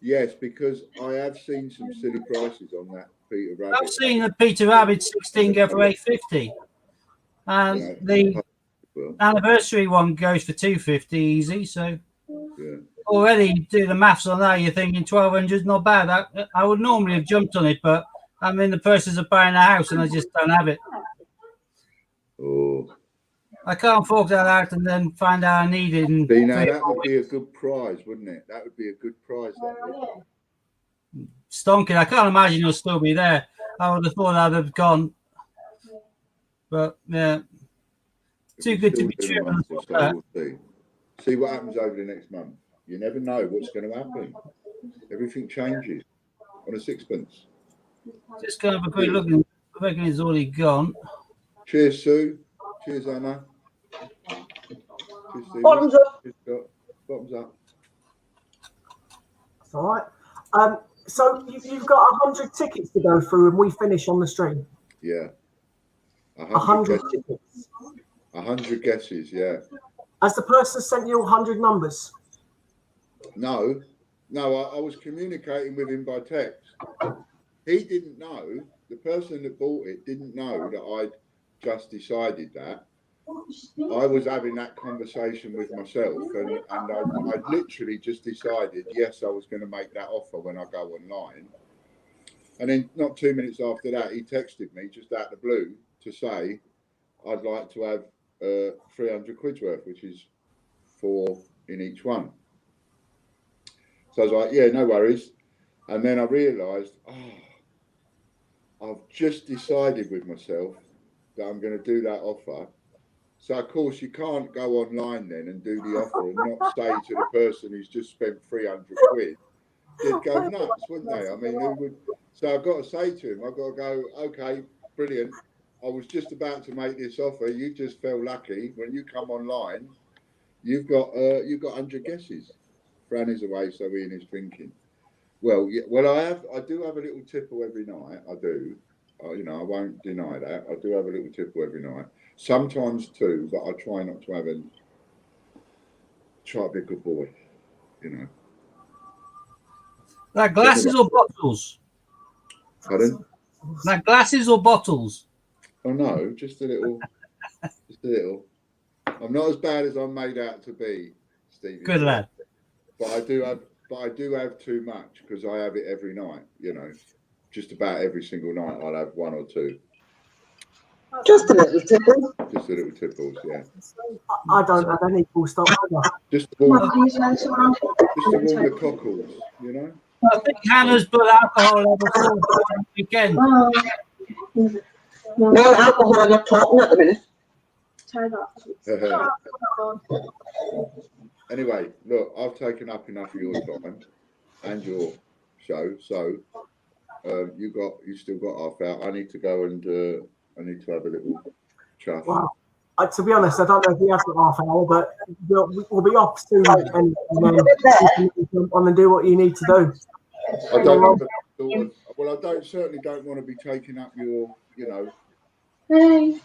Yes, because I have seen some silly prices on that Peter Rabbit. I've seen the Peter Rabbit 16 go for 850, and the anniversary one goes for 250 easy. So already do the maths on that, you're thinking 1,200 is not bad. I would normally have jumped on it, but I'm in the process of buying a house and I just don't have it. Oh. I can't fork that out and then find out I need it. See, now that would be a good prize, wouldn't it? That would be a good prize. stonking. I can't imagine he'll still be there. I would have thought I'd have gone. But yeah, too good to be true. We'll see what happens over the next month. You never know what's going to happen. Everything changes on a sixpence. Just going to have a quick look. I reckon he's already gone. Cheers, Sue. Cheers, Anna. Cheers, Steve. Bottoms up. Cheers, Scott. Bottoms up. That's all right. So you've got 100 tickets to go through, and we finish on the stream. Yeah. 100 tickets. 100 guesses, yeah. Has the person sent you 100 numbers? No, I was communicating with him by text. He didn't know, the person that bought it didn't know that I'd just decided that. I was having that conversation with myself, and I literally just decided, yes, I was going to make that offer when I go online. And then not 2 minutes after that, he texted me just out of the blue to say, I'd like to have 300 quid's worth, which is 4 in each one. So I was like, yeah, no worries. And then I realised, I've just decided with myself that I'm going to do that offer. So, of course, you can't go online then and do the offer and not say to the person who's just spent 300 quid. They'd go nuts, wouldn't they? I mean, who would? So I've got to say to him, I've got to go, okay, brilliant. I was just about to make this offer. You just felt lucky. When you come online, you've got 100 guesses. Fran is away, so Ian is drinking. Well, yeah, I do have a little tipple every night. I do. I won't deny that. I do have a little tipple every night. Sometimes 2, but I try not to have any. Try to be a good boy, Like glasses or bottles? Pardon? Like glasses or bottles? Oh no, just a little. Just a little. I'm not as bad as I'm made out to be, Stevie. Good lad. But I do have too much because I have it every night. Just about every single night I'll have 1 or 2. Just a little tipple. Just a little tipples, yeah. I don't have any full stop. Just to warm the cockles, I think Hannah's put alcohol level 4 on the weekend. No alcohol, I'm not talking at the minute. Anyway, look, I've taken up enough of your time and your show, so you still got half hour. I need to go and I need to have a little chat. Wow. To be honest, I don't know if we have got half hour, but we'll be off soon, and then you can jump on and do what you need to do. I don't certainly don't want to be taking up your, Hey.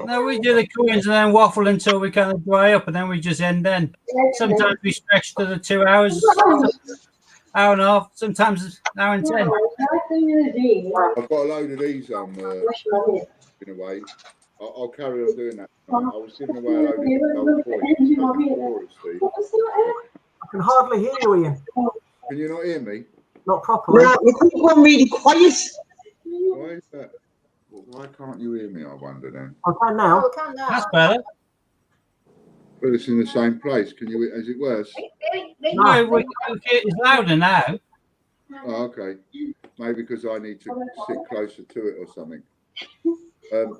No, we do the coins and then waffle until we kind of dry up, and then we just end then. Sometimes we stretch to the 2 hours, hour and a half, sometimes an hour and 10. I've got a load of these giving away. I'll carry on doing that. I was giving away a load of coins. I can hardly hear you, Ian. Can you not hear me? Not properly. No, you keep on really quiet. Why is that? Why can't you hear me, I wonder then? I can now. That's better. Well, it's in the same place. Is it worse? No, it's louder now. Oh, okay. Maybe because I need to sit closer to it or something.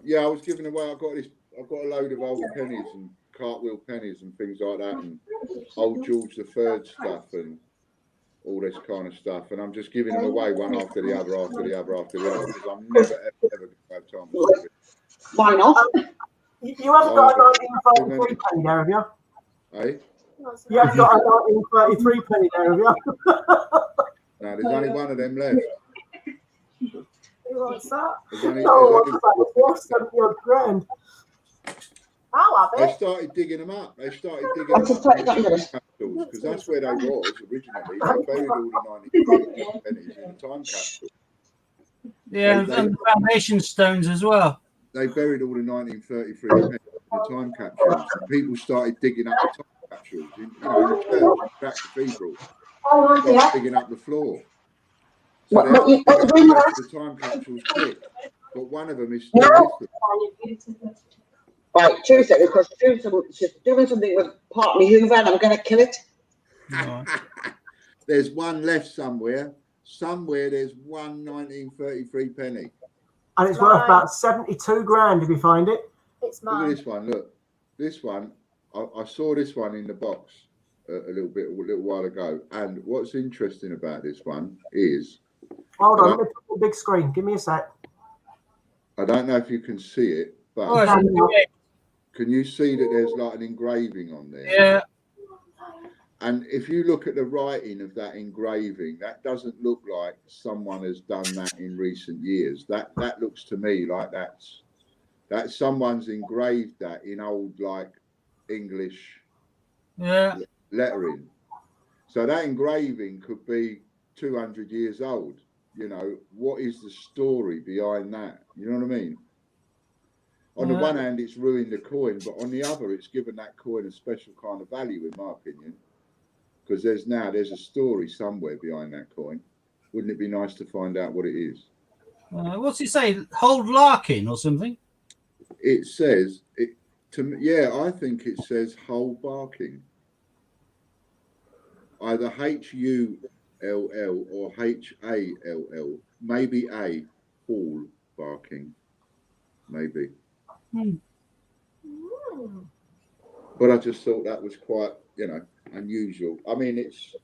Yeah, I was giving away. I've got a load of old pennies and cartwheel pennies and things like that, and old George III stuff and all this kind of stuff. And I'm just giving them away one after the other, because I'm never ever going to have time to do it. Why not? You haven't got a 1933 penny there, have you? Eh? You haven't got a 1933 penny there, have you? No, there's only one of them left. What's that? There's only, What's 70-odd grand? I'll have they it. started digging them up. They started digging them up because that's where they was originally. They buried all the 93 pennies in the time capsule. Yeah, and the foundation stones as well. They buried all the 1933 pennies in the time capsules. And people started digging up the time capsules in the church, in Black Cathedral. Started digging up the floor. So the time capsules quick, but one of them is still with them. Right, 2 seconds, because she's doing something with partly Hoover and I'm going to kill it. There's one left somewhere. somewhere there's one 1933 penny. And it's worth about 72 grand if you find it. It's Look at mine. this one. Look, this one. I saw this one in the box a little while ago. And what's interesting about this one is, Hold on, let me put the big screen. Give me a sec. I don't know if you can see it, but can you see that there's like an engraving on there? Yeah. And if you look at the writing of that engraving, that doesn't look like someone has done that in recent years. That looks to me like that's someone's engraved that in old like English lettering. So that engraving could be 200 years old. You know, what is the story behind that? You know what I mean? On the one hand, it's ruined the coin, but on the other, it's given that coin a special kind of value, in my opinion. Because there's a story somewhere behind that coin. Wouldn't it be nice to find out what it is? What's it say? Hold Larkin or something? It says it to me. Yeah, I think it says Hull Barking. Either HULL or HALL. Maybe A. Hall Barking. Maybe. But I just thought that was quite, unusual. I mean, it's,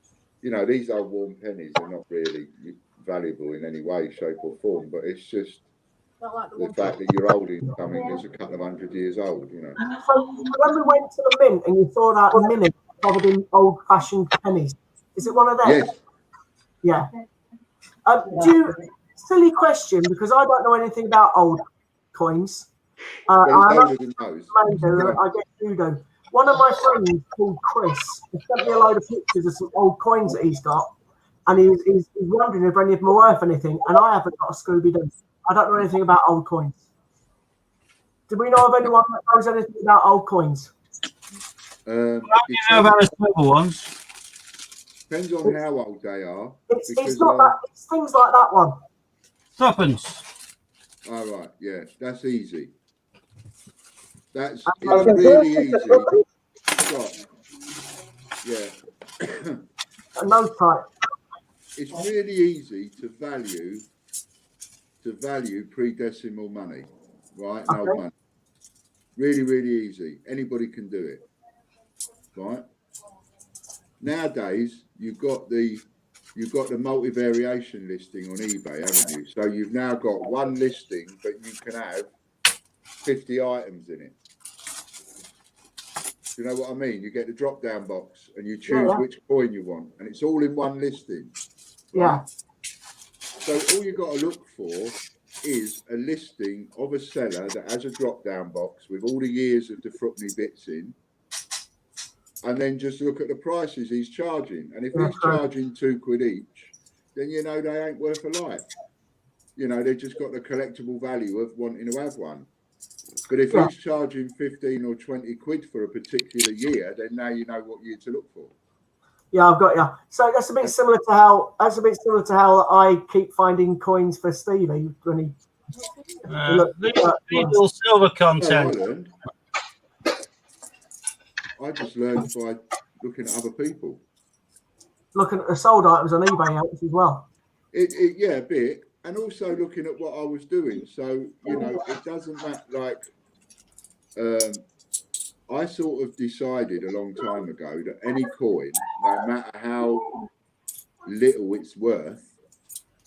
these old worn pennies are not really valuable in any way, shape or form, but it's just the fact that you're holding something that's a couple of 100 years old, So when we went to the mint and you saw that minute covered in old-fashioned pennies, is it one of them? Yes. Yeah. Silly question, because I don't know anything about old coins. I guess you do. One of my friends called Chris has sent me a load of pictures of some old coins that he's got, and he's wondering if any of them are worth anything, and I haven't got a Scooby-Doo. I don't know anything about old coins. Do we know of anyone that knows anything about old coins? I don't know about the silver ones. Depends on how old they are. It's not that. It's things like that one. Tuppence. All right, yeah, that's easy. It's really easy. Scott. Yeah. No type. It's really easy to value pre-decimal money, right? Okay. Old money. Really, really easy. Anybody can do it, right? Nowadays, you've got the multi-variation listing on eBay, haven't you? So you've now got one listing, but you can have 50 items in it. Do you know what I mean? You get the drop-down box and you choose which coin you want, and it's all in one listing. Right? Yeah. So all you've got to look for is a listing of a seller that has a drop-down box with all the years of the Frupney bits in, and then just look at the prices he's charging. And if he's charging £2 each, then they ain't worth a life. They've just got the collectible value of wanting to have one. But if he's charging 15 or 20 quid for a particular year, then now you know what year to look for. Yeah, I've got you. So that's a bit similar to how I keep finding coins for Stevie when he. Little silver content. I just learned by looking at other people. Looking at the sold items on eBay as well. Yeah, a bit. And also looking at what I was doing. So, it doesn't matter, like, I sort of decided a long time ago that any coin, no matter how little it's worth,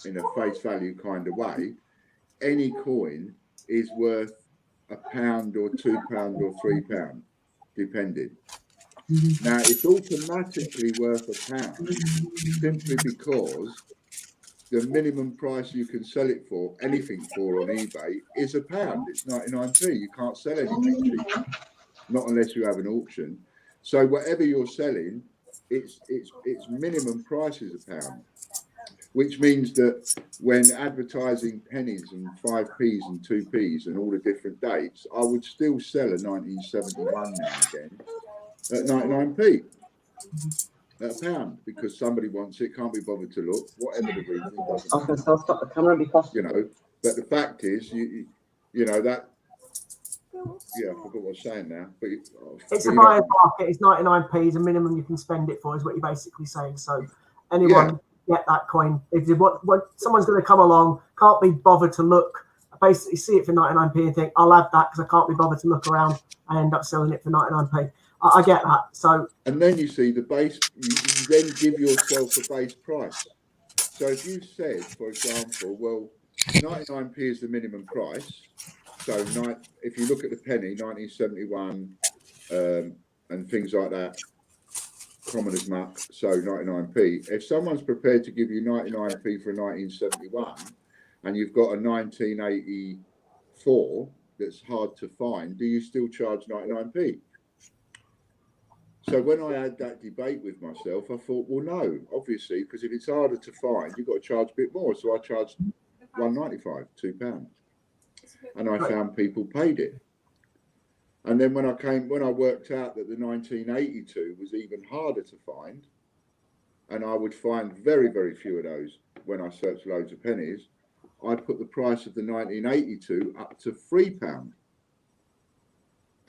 in a face value kind of way, any coin is worth £1 or £2 or £3, depending. Now, it's automatically worth £1 simply because the minimum price you can sell it for, anything for on eBay, is £1. It's 99p. You can't sell anything cheaper, not unless you have an auction. So whatever you're selling, its minimum price is £1, which means that when advertising pennies and 5p's and 2p's and all the different dates, I would still sell a 1971 now and again at 99p. At £1, because somebody wants it, can't be bothered to look, whatever the reason. I was going to stop the camera because but the fact is, that. Yeah, I forgot what I was saying now. But it's a buyer's market. It's 99p is a minimum you can spend it for, is what you're basically saying. So anyone get that coin. If what someone's going to come along, can't be bothered to look, basically see it for 99p and think, I'll add that because I can't be bothered to look around and end up selling it for 99p. I get that. So, and then you see the base, you then give yourself a base price. So if you said, for example, well, 99p is the minimum price. So if you look at the penny, 1971, and things like that, common as muck, so 99p. If someone's prepared to give you 99p for 1971, and you've got a 1984 that's hard to find, do you still charge 99p? So when I had that debate with myself, I thought, well, no, obviously, because if it's harder to find, you've got to charge a bit more. So I charged £1.95, £2. And I found people paid it. And then when I worked out that the 1982 was even harder to find, and I would find very, very few of those when I searched loads of pennies, I put the price of the 1982 up to £3.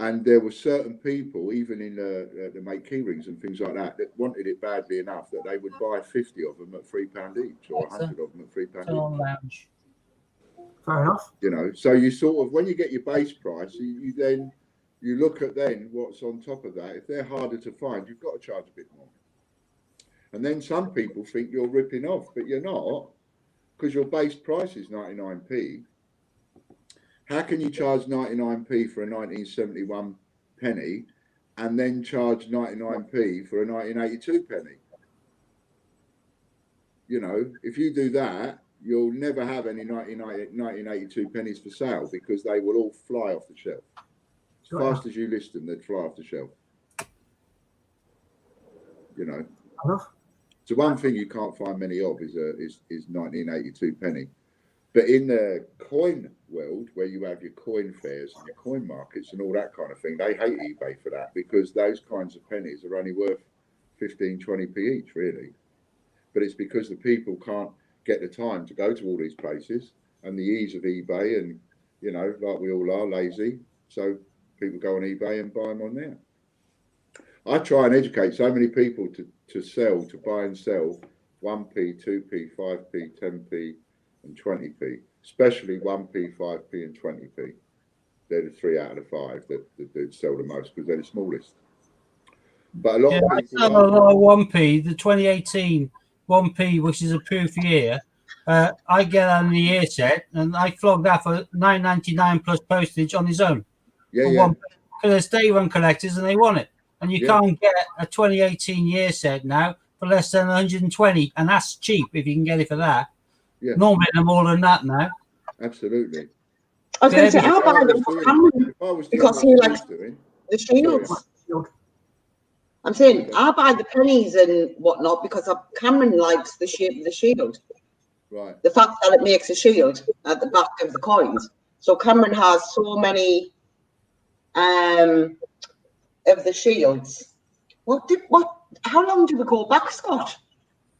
And there were certain people, even in the make key rings and things like that, that wanted it badly enough that they would buy 50 of them at £3 each, or 100 of them at £3 each. Lounge. fair enough. You know, so you sort of, when you get your base price, you look at then what's on top of that. If they're harder to find, you've got to charge a bit more. And then some people think you're ripping off, but you're not, because your base price is 99p. How can you charge 99p for a 1971 penny and then charge 99p for a 1982 penny? You know, if you do that, you'll never have any 1982 pennies for sale, because they will all fly off the shelf. As fast as you list them, they'd fly off the shelf. You know. So one thing you can't find many of is 1982 penny. But in the coin world, where you have your coin fairs and your coin markets and all that kind of thing, they hate eBay for that, because those kinds of pennies are only worth 15, 20p each, really. But it's because the people can't get the time to go to all these places, and the ease of eBay, and, you know, like we all are, lazy. So people go on eBay and buy them on there. I try and educate so many people to buy and sell 1p, 2p, 5p, 10p, and 20p, especially 1p, 5p, and 20p. They're the 3 out of the 5 that sell the most, because they're the smallest. But a lot of people, I sell a lot of 1p, the 2018 1p, which is approved year. I get on the year set, and I flog that for $9.99 plus postage on his own. yeah. Because they're day one collectors and they want it. And you can't get a 2018 year set now for less than 120, and that's cheap if you can get it for that. Yeah. Normally they're more than that now. Absolutely. I was going to say, I'll buy them for Cameron because he likes the shields. I'm saying I'll buy the pennies and whatnot because Cameron likes the shape of the shield. Right. The fact that it makes a shield at the back of the coins. So Cameron has so many of the shields. How long do we go back, Scott?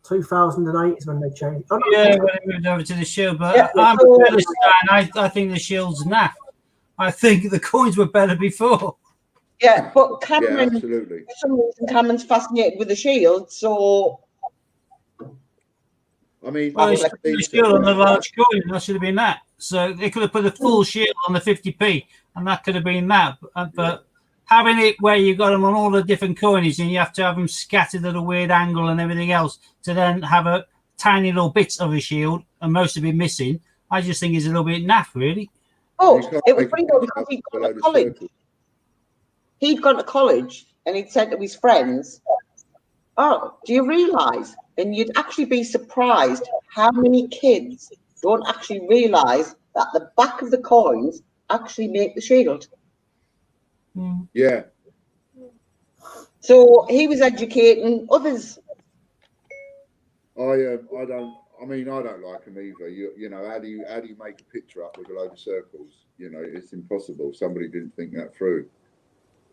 2008 is when they changed. Oh, yeah, when they moved over to the shield. But I'm a Philistine. I think the shield's naff. I think the coins were better before. Yeah, but Cameron, absolutely. For some reason, Cameron's fascinated with the shield. So, I mean, the shield on the large coin, that should have been that. So they could have put a full shield on the 50p, and that could have been that. But having it where you've got them on all the different coins, and you have to have them scattered at a weird angle and everything else to then have a tiny little bits of a shield, and most of it missing, I just think is a little bit naff, really. Oh, it was pretty good because he'd gone to college. He'd gone to college, and he'd said to his friends, "Oh, do you realise?" And you'd actually be surprised how many kids don't actually realise that the back of the coins actually make the shield. Yeah. So he was educating others. I don't like them either. You know, how do you make a picture up with a load of circles? You know, it's impossible. Somebody didn't think that through.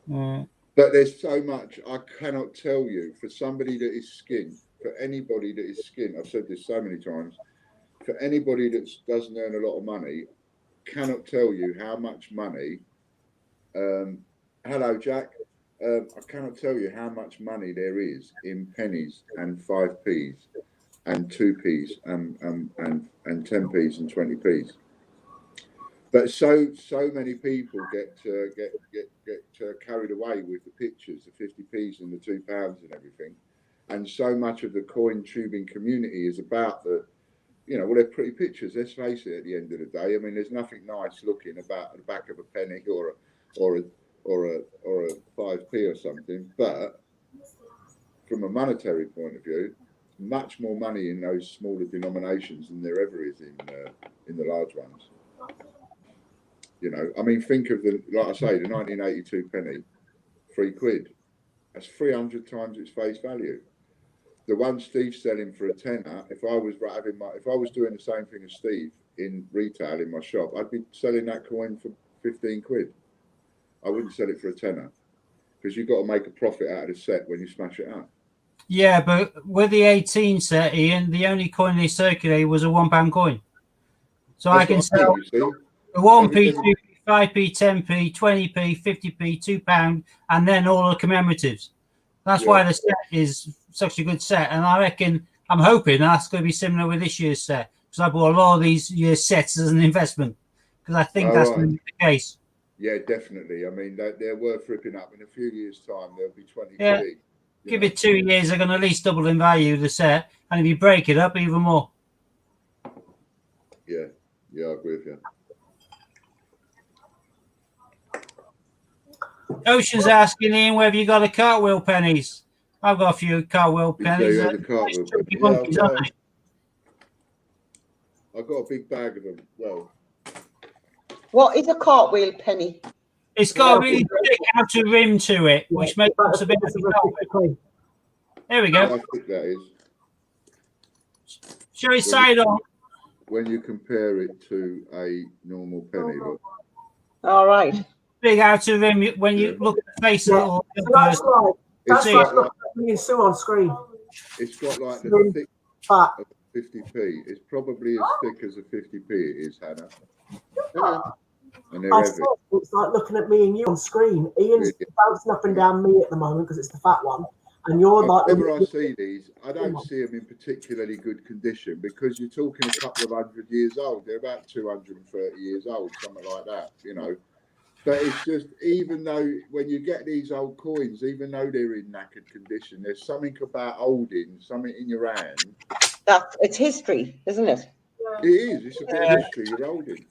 But there's so much I cannot tell you. For somebody that is skinned, for anybody that is skinned, I've said this so many times, for anybody that doesn't earn a lot of money, cannot tell you how much money. Hello, Jack. I cannot tell you how much money there is in pennies and 5p's. and 2p's and 10p's and 20p's. But so many people get carried away with the pictures, the 50p's and the £2 and everything, and so much of the coin tubing community is about the, you know, well, they're pretty pictures. Let's face it. At the end of the day, I mean, there's nothing nice looking about the back of a penny or a 5p or something. But from a monetary point of view, much more money in those smaller denominations than there ever is in the large ones. You know, I mean, think of the, like I say, the 1982 penny, £3. That's 300 times its face value. The one Steve's selling for a tenner, if I was doing the same thing as Steve in retail in my shop, I'd be selling that coin for £15. I wouldn't sell it for a tenner because you've got to make a profit out of the set when you smash it up. Yeah, but with the 18 set, Ian, the only coin they circulated was a £1 coin. So That's I can what sell I'm saying, you see. a 1p, 2p, 5p, 10p, 20p, 50p, £2, and then all the commemoratives. That's why the set is such a good set. And I reckon, I'm hoping that's going to be similar with this year's set, because I bought a lot of these year's sets as an investment, because I think that's going to be the case. Yeah, definitely. I mean, they're worth ripping up. In a few years' time, there'll be 20p. Yeah. Give it 2 years, they're going to at least double in value, the set. And if you break it up, even more. Yeah, I agree with you. Ocean's asking Ian whether you got a cartwheel pennies. I've got a few cartwheel pennies. Yeah, the cartwheel pennies. Monkeys, Yeah, aren't I've got a big bag of them. Well, What is a cartwheel penny? it's got a really thick outer rim to it, which makes it a bit like a cartwheel. There we I go. think that is. Show it side on. When you compare it to a normal penny, look. All right. Big outer rim when you look at the face of the That's person. right. That's See, like looking at Sue on screen. It's got like the thick Fat. of 50p. It's probably as thick as a 50p it is, Hannah. And they're I heavy. said, it's like looking at me and you on screen. Ian's bouncing up and down me at the moment because it's the fat one. And you're like... Whenever I see these, I don't see them in particularly good condition because you're talking a couple of 100 years old. They're about 230 years old, something like that, you know. But it's just, even though when you get these old coins, even though they're in knackered condition, there's something about holding something in your hand. It's history, isn't it? It is. It's a bit of history you're holding.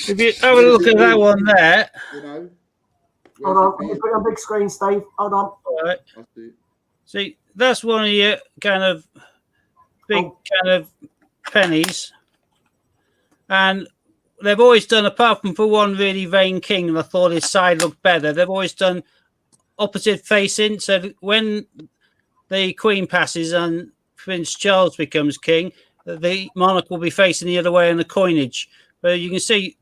If you have a look at that one there. You know. Hold on, I'm going to put it on big screen, Steve. Hold on. All right. I see. See, that's one of your kind of big kind of pennies. And they've always done, apart from for one really vain king, and I thought his side looked better, they've always done opposite facing. So when the Queen passes and Prince Charles becomes king, the monarch will be facing the other way in the coinage. But you can see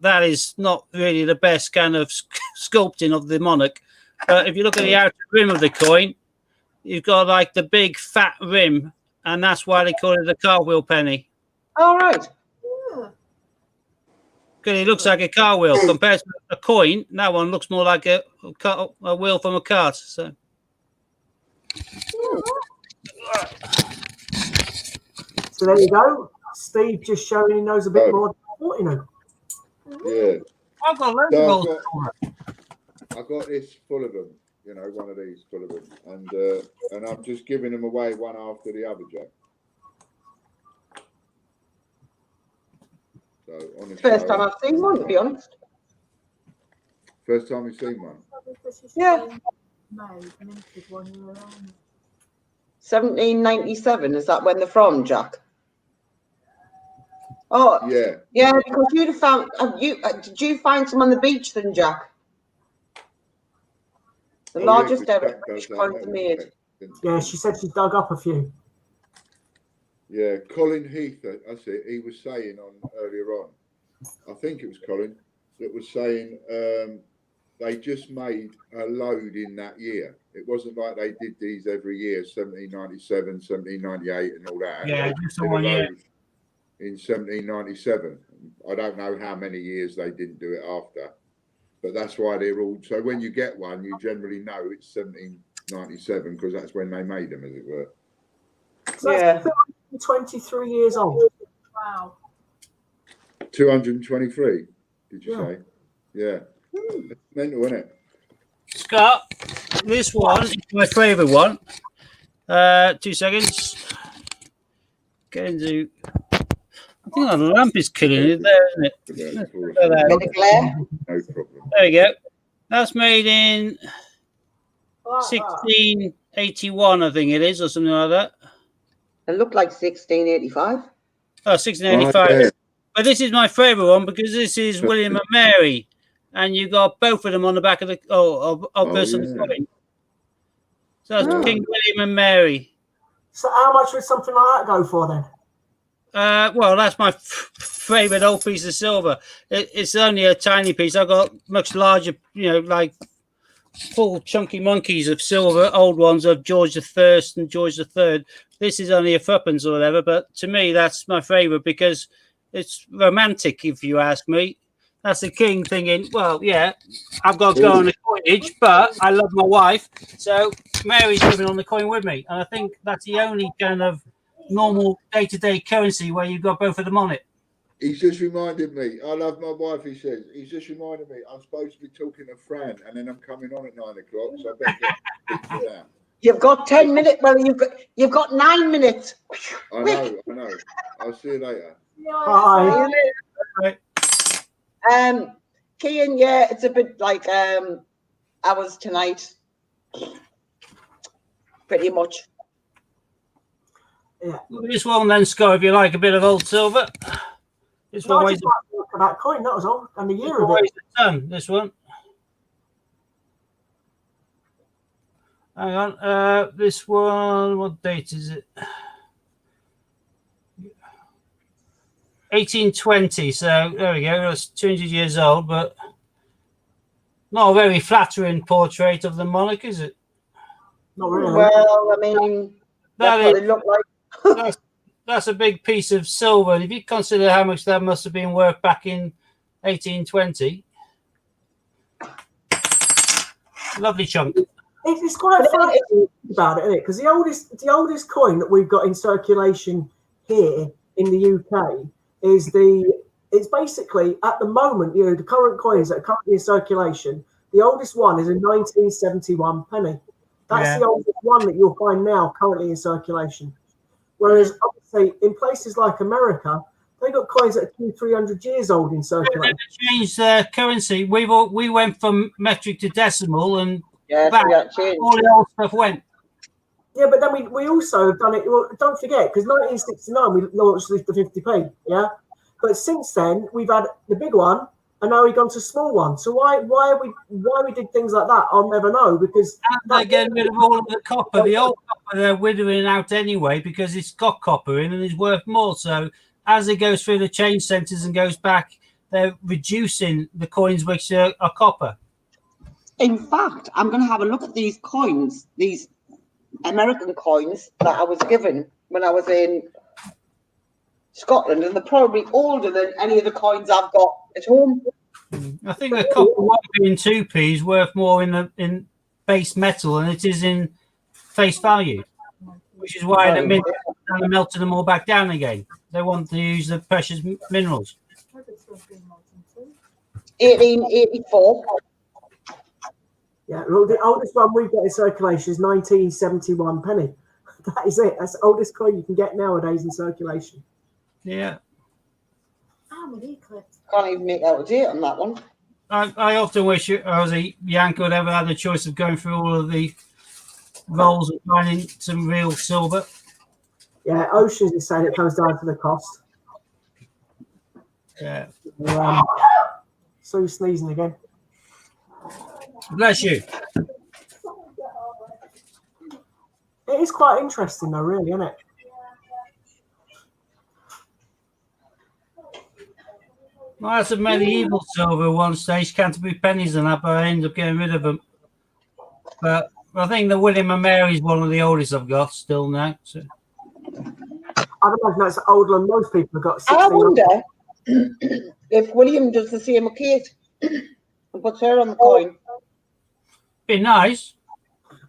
that is not really the best kind of sculpting of the monarch. But if you look at the outer rim of the coin, you've got like the big fat rim, and that's why they call it the cartwheel penny. All right. Because it looks like a car wheel compared to a coin. That one looks more like a wheel from a cart. So. So there you go. Steve just showing he knows a bit more than I thought, you know. Yeah. I've got loads of those. I've got this full of them, you know, one of these full of them. And I'm just giving them away one after the other, Jack. So, First time I've seen one, to be honest. First time you've seen one? Yeah. 1797, is that when they're from, Jack? Oh, yeah, because you'd have found, did you find some on the beach then, Jack? The largest ever British coins made. Yeah, she said she dug up a few. Yeah, Colin Heath, that's it. He was saying earlier on, I think it was Colin, that was saying they just made a load in that year. It wasn't like they did these every year, 1797, 1798 and all that. Yeah, just one year. In 1797. I don't know how many years they didn't do it after, but that's why they're all, so when you get one, you generally know it's 1797 because that's when they made them, as it were. So Yeah. that's 23 years old. Wow. 223, did you Yeah. say? Yeah. That's mental, isn't it? Scott, this one is my favourite one. 2 seconds. Get into. I think the lamp is killing it there, isn't it? About four or There, there. Bit of glare. No problem. There we go. That's made in Like that. 1681, I think it is, or something like that. It looked like 1685. Oh, 1685. Oh, yeah. But this is my favourite one because this is William and Mary, and you got both of them on the back of the of this on the yeah. coin. So that's Oh. King William and Mary. So how much would something like that go for then? Well, that's my favourite old piece of silver. It's only a tiny piece. I've got much larger, like full chunky monkeys of silver, old ones of George I and George III. This is only a threepence or whatever, but to me, that's my favourite because it's romantic, if you ask me. That's the king thinking, well, yeah, I've got to go on the coinage, but I love my wife, so Mary's living on the coin with me. And I think that's the only kind of normal day-to-day currency where you've got both of them on it. He's just reminded me. I love my wife, he says. He's just reminded me I'm supposed to be talking to Fran and then I'm coming on at 9 o'clock, so I better get now. You've got 10 minutes. Well, you've got 9 minutes. I know. I'll see you later. Bye. Kian, yeah, it's a bit like ours tonight. Pretty much. Yeah. Look at this one then, Scott, if you like a bit of old silver. This No, one I weighs just like to look at that coin, that was all. And the year of a it. ton, this one. Hang on, this one, what date is it? 1820, so there we go, that's 200 years old, but not a very flattering portrait of the monarch, is it? Not really. Well, I mean, that's what they look like. That's a big piece of silver, and if you consider how much that must have been worth back in 1820, lovely chunk. It's quite funny about it, isn't it? Because the oldest coin that we've got in circulation here in the UK is it's basically at the moment, the current coins that are currently in circulation, the oldest one is a 1971 penny. That's the oldest one that you'll find now currently in circulation. Whereas obviously in places like America, they got coins that are 200-300 years old in circulation. They changed their currency. We went from metric to decimal, and Yeah, all the old stuff went. Yeah, but then we also have done it. Well, don't forget, because 1969 we launched the 50p. Yeah, but since then we've had the big one, and now we've gone to small one. So why we did things like that, I'll never know. Because they're getting rid of all of the copper. The old copper they're withering out anyway because it's got copper in and is worth more. So as it goes through the change centres and goes back, they're reducing the coins which are copper. In fact, I'm going to have a look at these coins, these American coins that I was given when I was in Scotland, and they're probably older than any of the coins I've got at home. I think the copper 1p and 2p is worth more in base metal than it is in face value, which is why they're melting them all back down again. They want to use the precious minerals. 1884. yeah, well, the oldest one we've got in circulation is 1971 penny. That is it. That's the oldest coin you can get nowadays in circulation. Yeah. How many clips? Can't even make out a date on that one. I often wish I was a Yank would ever had the choice of going through all of the rolls and finding some real silver. Yeah, Oceans is saying it comes down to the cost. Yeah. So you're sneezing again. Bless you. It is quite interesting though, really, isn't it? Well, that's a medieval silver at one stage, Canterbury pennies and that, but I ended up getting rid of them. But I think the William and Mary is one of the oldest I've got still now. So. I'd imagine that's older than most people have got. 16. I wonder if William does the same with Kate and puts her on the coin. Be nice.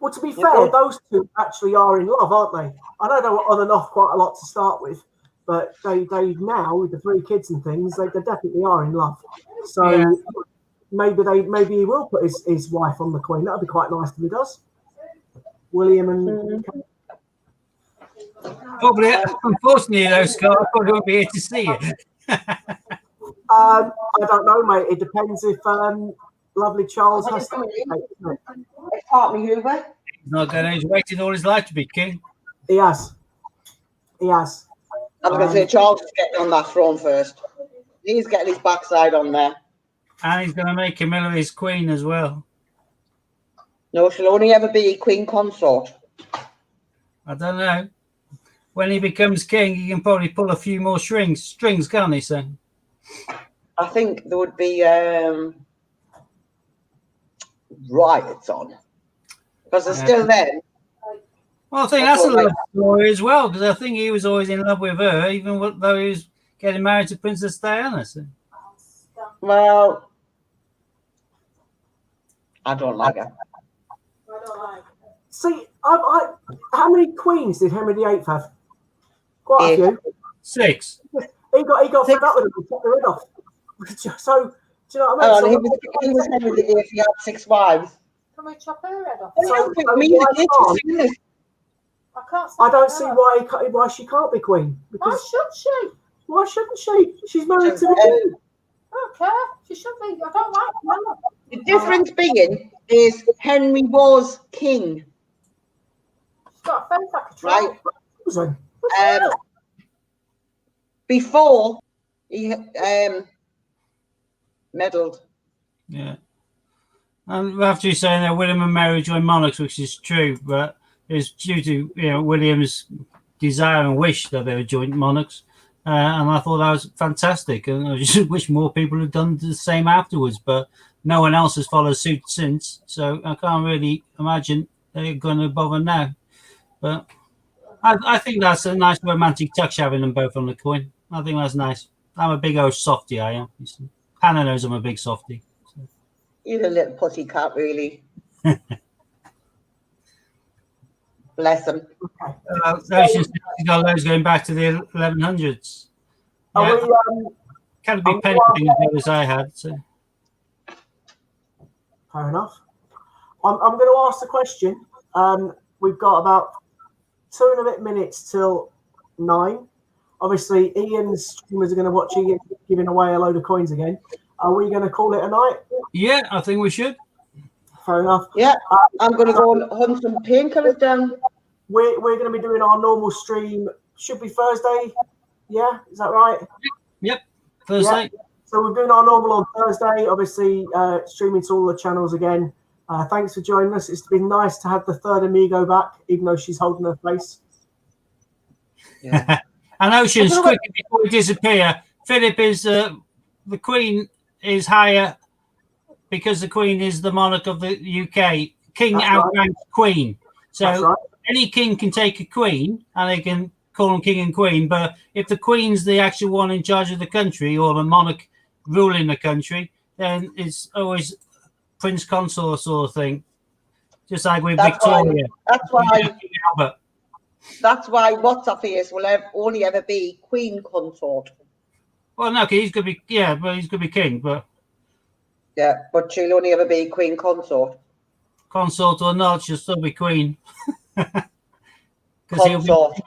Well, to be fair, those two actually are in love, aren't they? I know they were on and off quite a lot to start with, but they now, with the 3 kids and things, they definitely are in love. So Yeah. maybe he will put his wife on the Queen. That would be quite nice if he does. William and Probably, unfortunately, though, Scott, I probably won't be here to see it. I don't know, mate. It depends if lovely Charles has to. It's Hartley Hoover. He's not going to. He's waited all his life to be king. He has. He has. I was going to say Charles is getting on that throne first. He's getting his backside on there. And he's going to make Camilla his queen as well. No, she'll only ever be queen consort. I don't know. When he becomes king, he can probably pull a few more strings, can't he, son? I think there would be riots on. Because they're still there. Well, I think that's a love story as well, because I think he was always in love with her, even though he was getting married to Princess Diana. So. Well, I don't like her. See, how many queens did Henry VIII have? Quite a few. 6. He got fed up with them and chopped their head off. So, do you know what I mean? He was Henry VIII. He had 6 wives. Can we chop her head off? I don't see why she can't be queen. Why should she? Why shouldn't she? She's married to the king. I don't care. She should be. I don't like her. The difference being is Henry was king. She's got a face like a tree. Right. Before he meddled. Yeah. And after you saying that William and Mary joined monarchs, which is true, but it's due to William's desire and wish that they were joint monarchs. And I thought that was fantastic. And I just wish more people had done the same afterwards, but no one else has followed suit since. So I can't really imagine they're going to bother now. But I think that's a nice romantic touch having them both on the coin. I think that's nice. I'm a big old softie, I am. Hannah knows I'm a big softie. So. You're a little pussycat, really. Bless him. She's got those going back to the 1100s. Yeah. Can't be painting as well as I had. So. Fair enough. I'm going to ask the question. We've got about 2 and a bit minutes till 9. Obviously, Ian's streamers are going to watch Ian giving away a load of coins again. Are we going to call it a night? Yeah, I think we should. Fair enough. Yeah, I'm going to go and hunt some painkillers down. We're going to be doing our normal stream. Should be Thursday. Yeah, is that right? Yep, Thursday. Yeah. So we're doing our normal on Thursday. Obviously, streaming to all the channels again. Thanks for joining us. It's been nice to have the third amigo back, even though she's holding her face. Yeah. And Oceans, quickly before we disappear, Philip is the Queen is higher because the Queen is the monarch of the UK. King outranks Queen. So any king can take a queen and they can call them king and queen. But if the Queen's the actual one in charge of the country or the monarch ruling the country, then it's always Prince Consort sort of thing. Just like with Victoria. That's why What's Her Face will only ever be Queen Consort. Well, no, he's going to be, but he's going to be king, but. Yeah, but she'll only ever be Queen Consort. Consort or not, she'll still be Queen. Consort.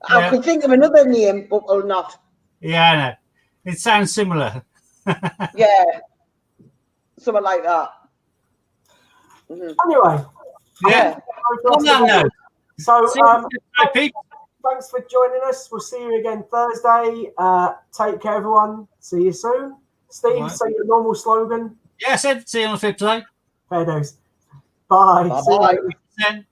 I could think of another name, but will not. Yeah, I know. It sounds similar. Yeah. Something like that. Mm-hmm. Anyway. Yeah. On that note. So, thanks for joining us. We'll see you again Thursday. Take care, everyone. See you soon. Steve, say your normal slogan. Yes, see you on the flip side. Fair dues. Bye. Bye.